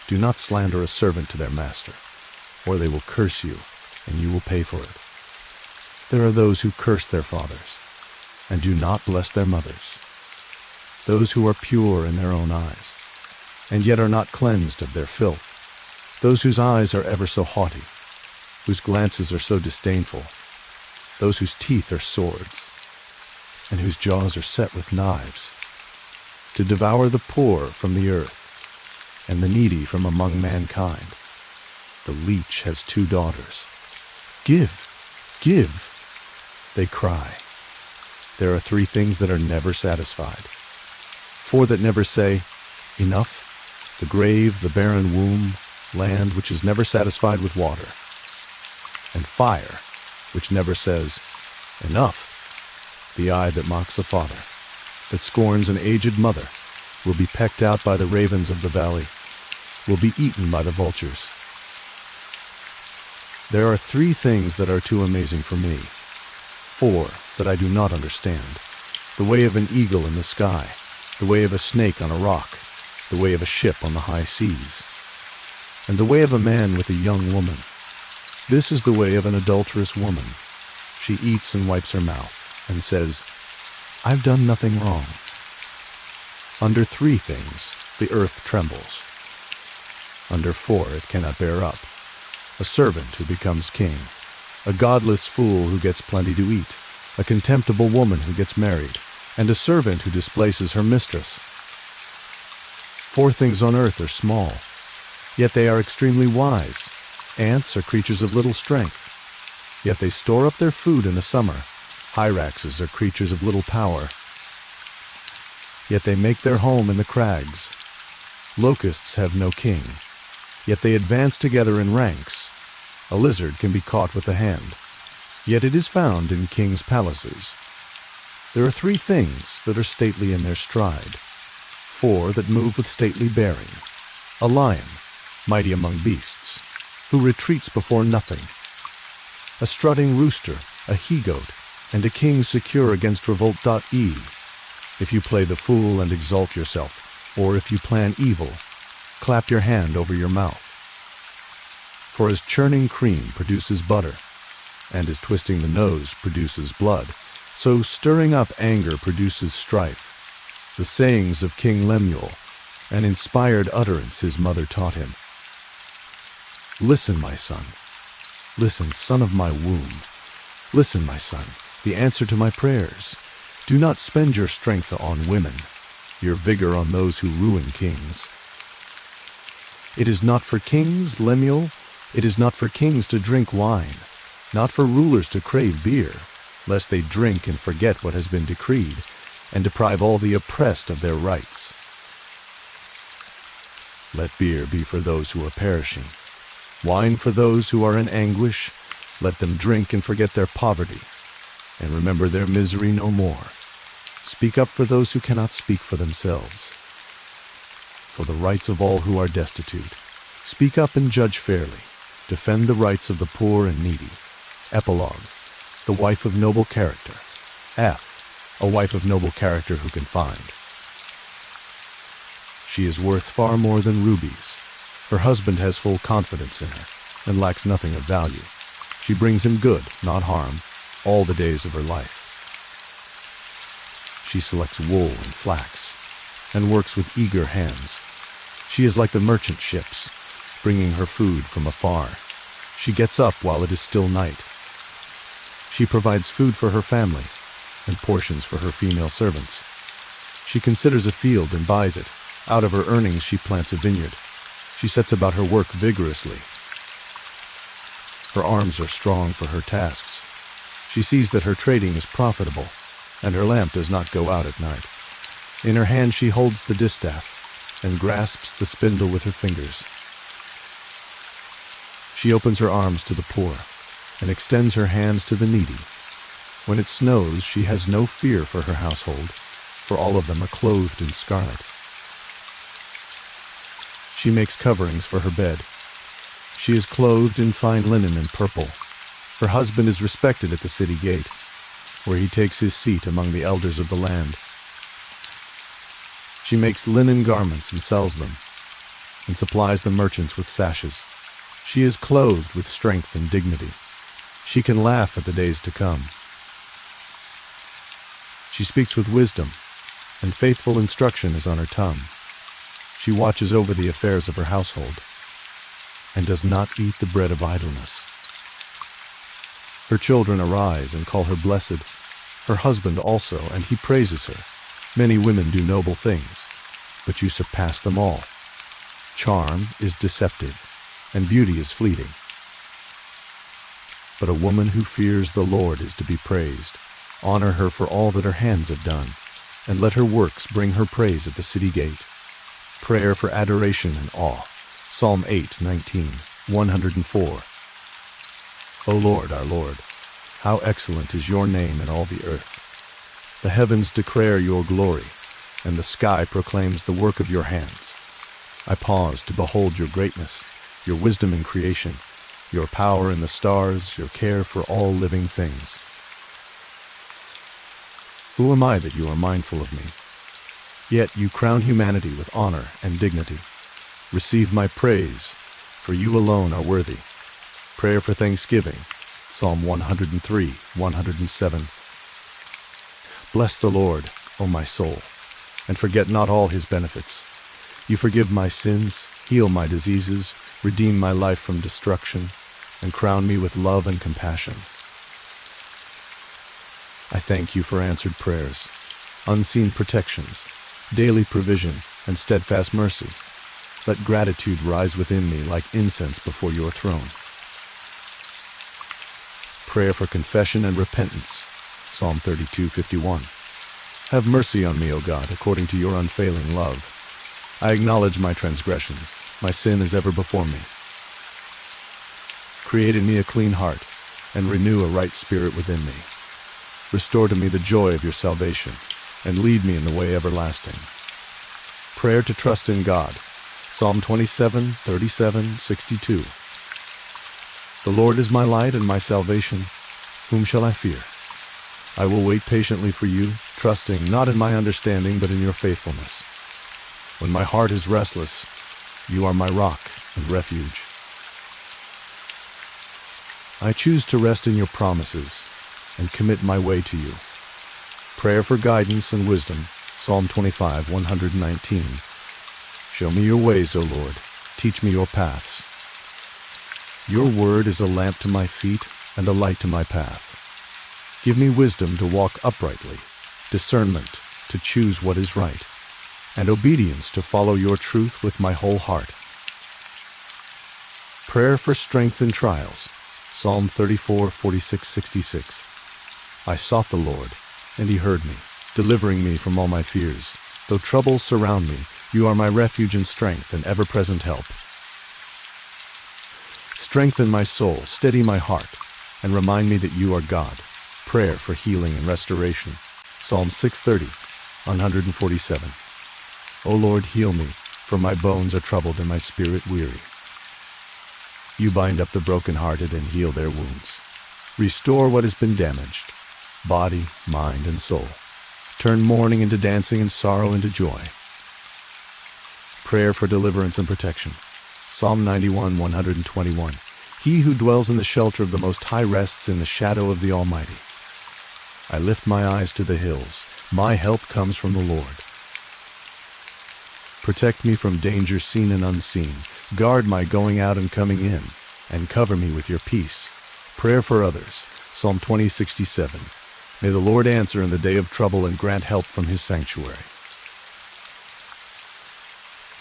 Do not slander a servant to their master, or they will curse you, and you will pay for it. There are those who curse their fathers, and do not bless their mothers. Those who are pure in their own eyes, and yet are not cleansed of their filth. Those whose eyes are ever so haughty, whose glances are so disdainful. Those whose teeth are swords, and whose jaws are set with knives, to devour the poor from the earth, and the needy from among mankind. The leech has 2 daughters. Give, give, they cry. There are 3 things that are never satisfied, 4 that never say, Enough: the grave, the barren womb, land which is never satisfied with water. and fire, which never says, "Enough." The eye that mocks a father, that scorns an aged mother, will be pecked out by the ravens of the valley, will be eaten by the vultures. There are 3 things that are too amazing for me, 4 that I do not understand: the way of an eagle in the sky, the way of a snake on a rock, the way of a ship on the high seas, and the way of a man with a young woman. This is the way of an adulterous woman. She eats and wipes her mouth, and says, "I've done nothing wrong." Under 3 things the earth trembles. Under 4 it cannot bear up: a servant who becomes king, a godless fool who gets plenty to eat, a contemptible woman who gets married, and a servant who displaces her mistress. 4 things on earth are small, yet they are extremely wise. Ants are creatures of little strength, yet they store up their food in the summer. Hyraxes are creatures of little power, yet they make their home in the crags. Locusts have no king, yet they advance together in ranks. A lizard can be caught with the hand, yet it is found in kings' palaces. There are 3 things that are stately in their stride, 4 that move with stately bearing: a lion, mighty among beasts, who retreats before nothing; a strutting rooster, a he-goat, and a king secure against revolt. If you play the fool and exalt yourself, or if you plan evil, clap your hand over your mouth. For as churning cream produces butter, and as twisting the nose produces blood, so stirring up anger produces strife. The sayings of King Lemuel, an inspired utterance his mother taught him. Listen, my son. Listen, son of my womb. Listen, my son, the answer to my prayers. Do not spend your strength on women, your vigor on those who ruin kings. It is not for kings, Lemuel, it is not for kings to drink wine, not for rulers to crave beer, lest they drink and forget what has been decreed, and deprive all the oppressed of their rights. Let beer be for those who are perishing, wine for those who are in anguish. Let them drink and forget their poverty, and remember their misery no more. Speak up for those who cannot speak for themselves, for the rights of all who are destitute. Speak up and judge fairly. Defend the rights of the poor and needy. Epilogue: the wife of noble character. F. A wife of noble character who can find. She is worth far more than rubies. Her husband has full confidence in her, and lacks nothing of value. She brings him good, not harm, all the days of her life. She selects wool and flax, and works with eager hands. She is like the merchant ships, bringing her food from afar. She gets up while it is still night. She provides food for her family, and portions for her female servants. She considers a field and buys it. Out of her earnings she plants a vineyard. She sets about her work vigorously. Her arms are strong for her tasks. She sees that her trading is profitable, and her lamp does not go out at night. In her hand she holds the distaff, and grasps the spindle with her fingers. She opens her arms to the poor, and extends her hands to the needy. When it snows, she has no fear for her household, for all of them are clothed in scarlet. She makes coverings for her bed. She is clothed in fine linen and purple. Her husband is respected at the city gate, where he takes his seat among the elders of the land. She makes linen garments and sells them, and supplies the merchants with sashes. She is clothed with strength and dignity. She can laugh at the days to come. She speaks with wisdom, and faithful instruction is on her tongue. She watches over the affairs of her household, and does not eat the bread of idleness. Her children arise and call her blessed, her husband also, and he praises her. Many women do noble things, but you surpass them all. Charm is deceptive, and beauty is fleeting. But a woman who fears the Lord is to be praised. Honor her for all that her hands have done, and let her works bring her praise at the city gate. Prayer for adoration and awe. Psalm 8:19, 104. O Lord, our Lord, how excellent is your name in all the earth. The heavens declare your glory, and the sky proclaims the work of your hands. I pause to behold your greatness, your wisdom in creation, your power in the stars, your care for all living things. Who am I that you are mindful of me? Yet you crown humanity with honor and dignity. Receive my praise, for you alone are worthy. Prayer for thanksgiving, Psalm 103, 107. Bless the Lord, O my soul, and forget not all his benefits. You forgive my sins, heal my diseases, redeem my life from destruction, and crown me with love and compassion. I thank you for answered prayers, unseen protections, daily provision, and steadfast mercy. Let gratitude rise within me like incense before your throne. Prayer for confession and repentance, Psalm 32:51. Have mercy on me, O God, according to your unfailing love. I acknowledge my transgressions. My sin is ever before me. Create in me a clean heart, and renew a right spirit within me. Restore to me the joy of your salvation, and lead me in the way everlasting. Prayer to trust in God, Psalm 27:37-62. The Lord is my light and my salvation. Whom shall I fear? I will wait patiently for you, trusting not in my understanding but in your faithfulness. When my heart is restless, you are my rock and refuge. I choose to rest in your promises and commit my way to you. Prayer for guidance and wisdom, Psalm 25:119. Show me your ways, O Lord. Teach me your paths. Your word is a lamp to my feet and a light to my path. Give me wisdom to walk uprightly, discernment to choose what is right, and obedience to follow your truth with my whole heart. Prayer for strength in trials, Psalm 34:46-66. I sought the Lord, and he heard me, delivering me from all my fears. Though troubles surround me, you are my refuge and strength and ever-present help. Strengthen my soul, steady my heart, and remind me that you are God. Prayer for healing and restoration, Psalm 6:30-147. O Lord, heal me, for my bones are troubled and my spirit weary. You bind up the brokenhearted and heal their wounds. Restore what has been damaged, body, mind, and soul. Turn mourning into dancing and sorrow into joy. Prayer for deliverance and protection, Psalm 91:121. He who dwells in the shelter of the Most High rests in the shadow of the Almighty. I lift my eyes to the hills. My help comes from the Lord. Protect me from danger seen and unseen. Guard my going out and coming in, and cover me with your peace. Prayer for others, Psalm 20:67. May the Lord answer in the day of trouble and grant help from his sanctuary.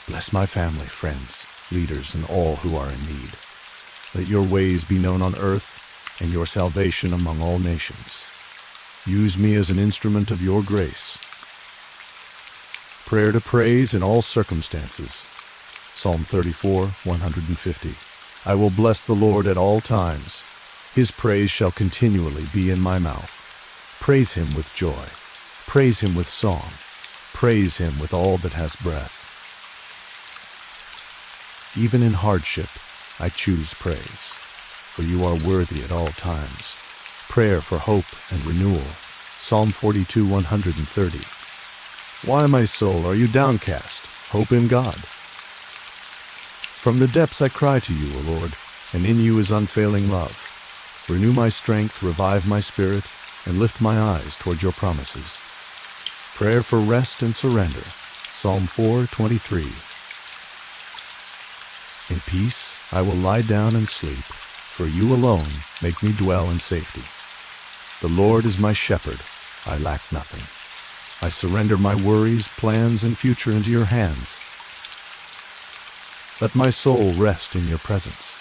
Bless my family, friends, leaders, and all who are in need. Let your ways be known on earth and your salvation among all nations. Use me as an instrument of your grace. Prayer to praise in all circumstances, Psalm 34:150. I will bless the Lord at all times. His praise shall continually be in my mouth. Praise him with joy. Praise him with song. Praise him with all that has breath. Even in hardship, I choose praise, for you are worthy at all times. Prayer for hope and renewal, Psalm 42:130. Why, my soul, are you downcast? Hope in God. From the depths I cry to you, O Lord, and in you is unfailing love. Renew my strength, revive my spirit, and lift my eyes toward your promises. Prayer for rest and surrender, Psalm 4:23. In peace I will lie down and sleep, for you alone make me dwell in safety. The Lord is my shepherd, I lack nothing. I surrender my worries, plans, and future into your hands. Let my soul rest in your presence.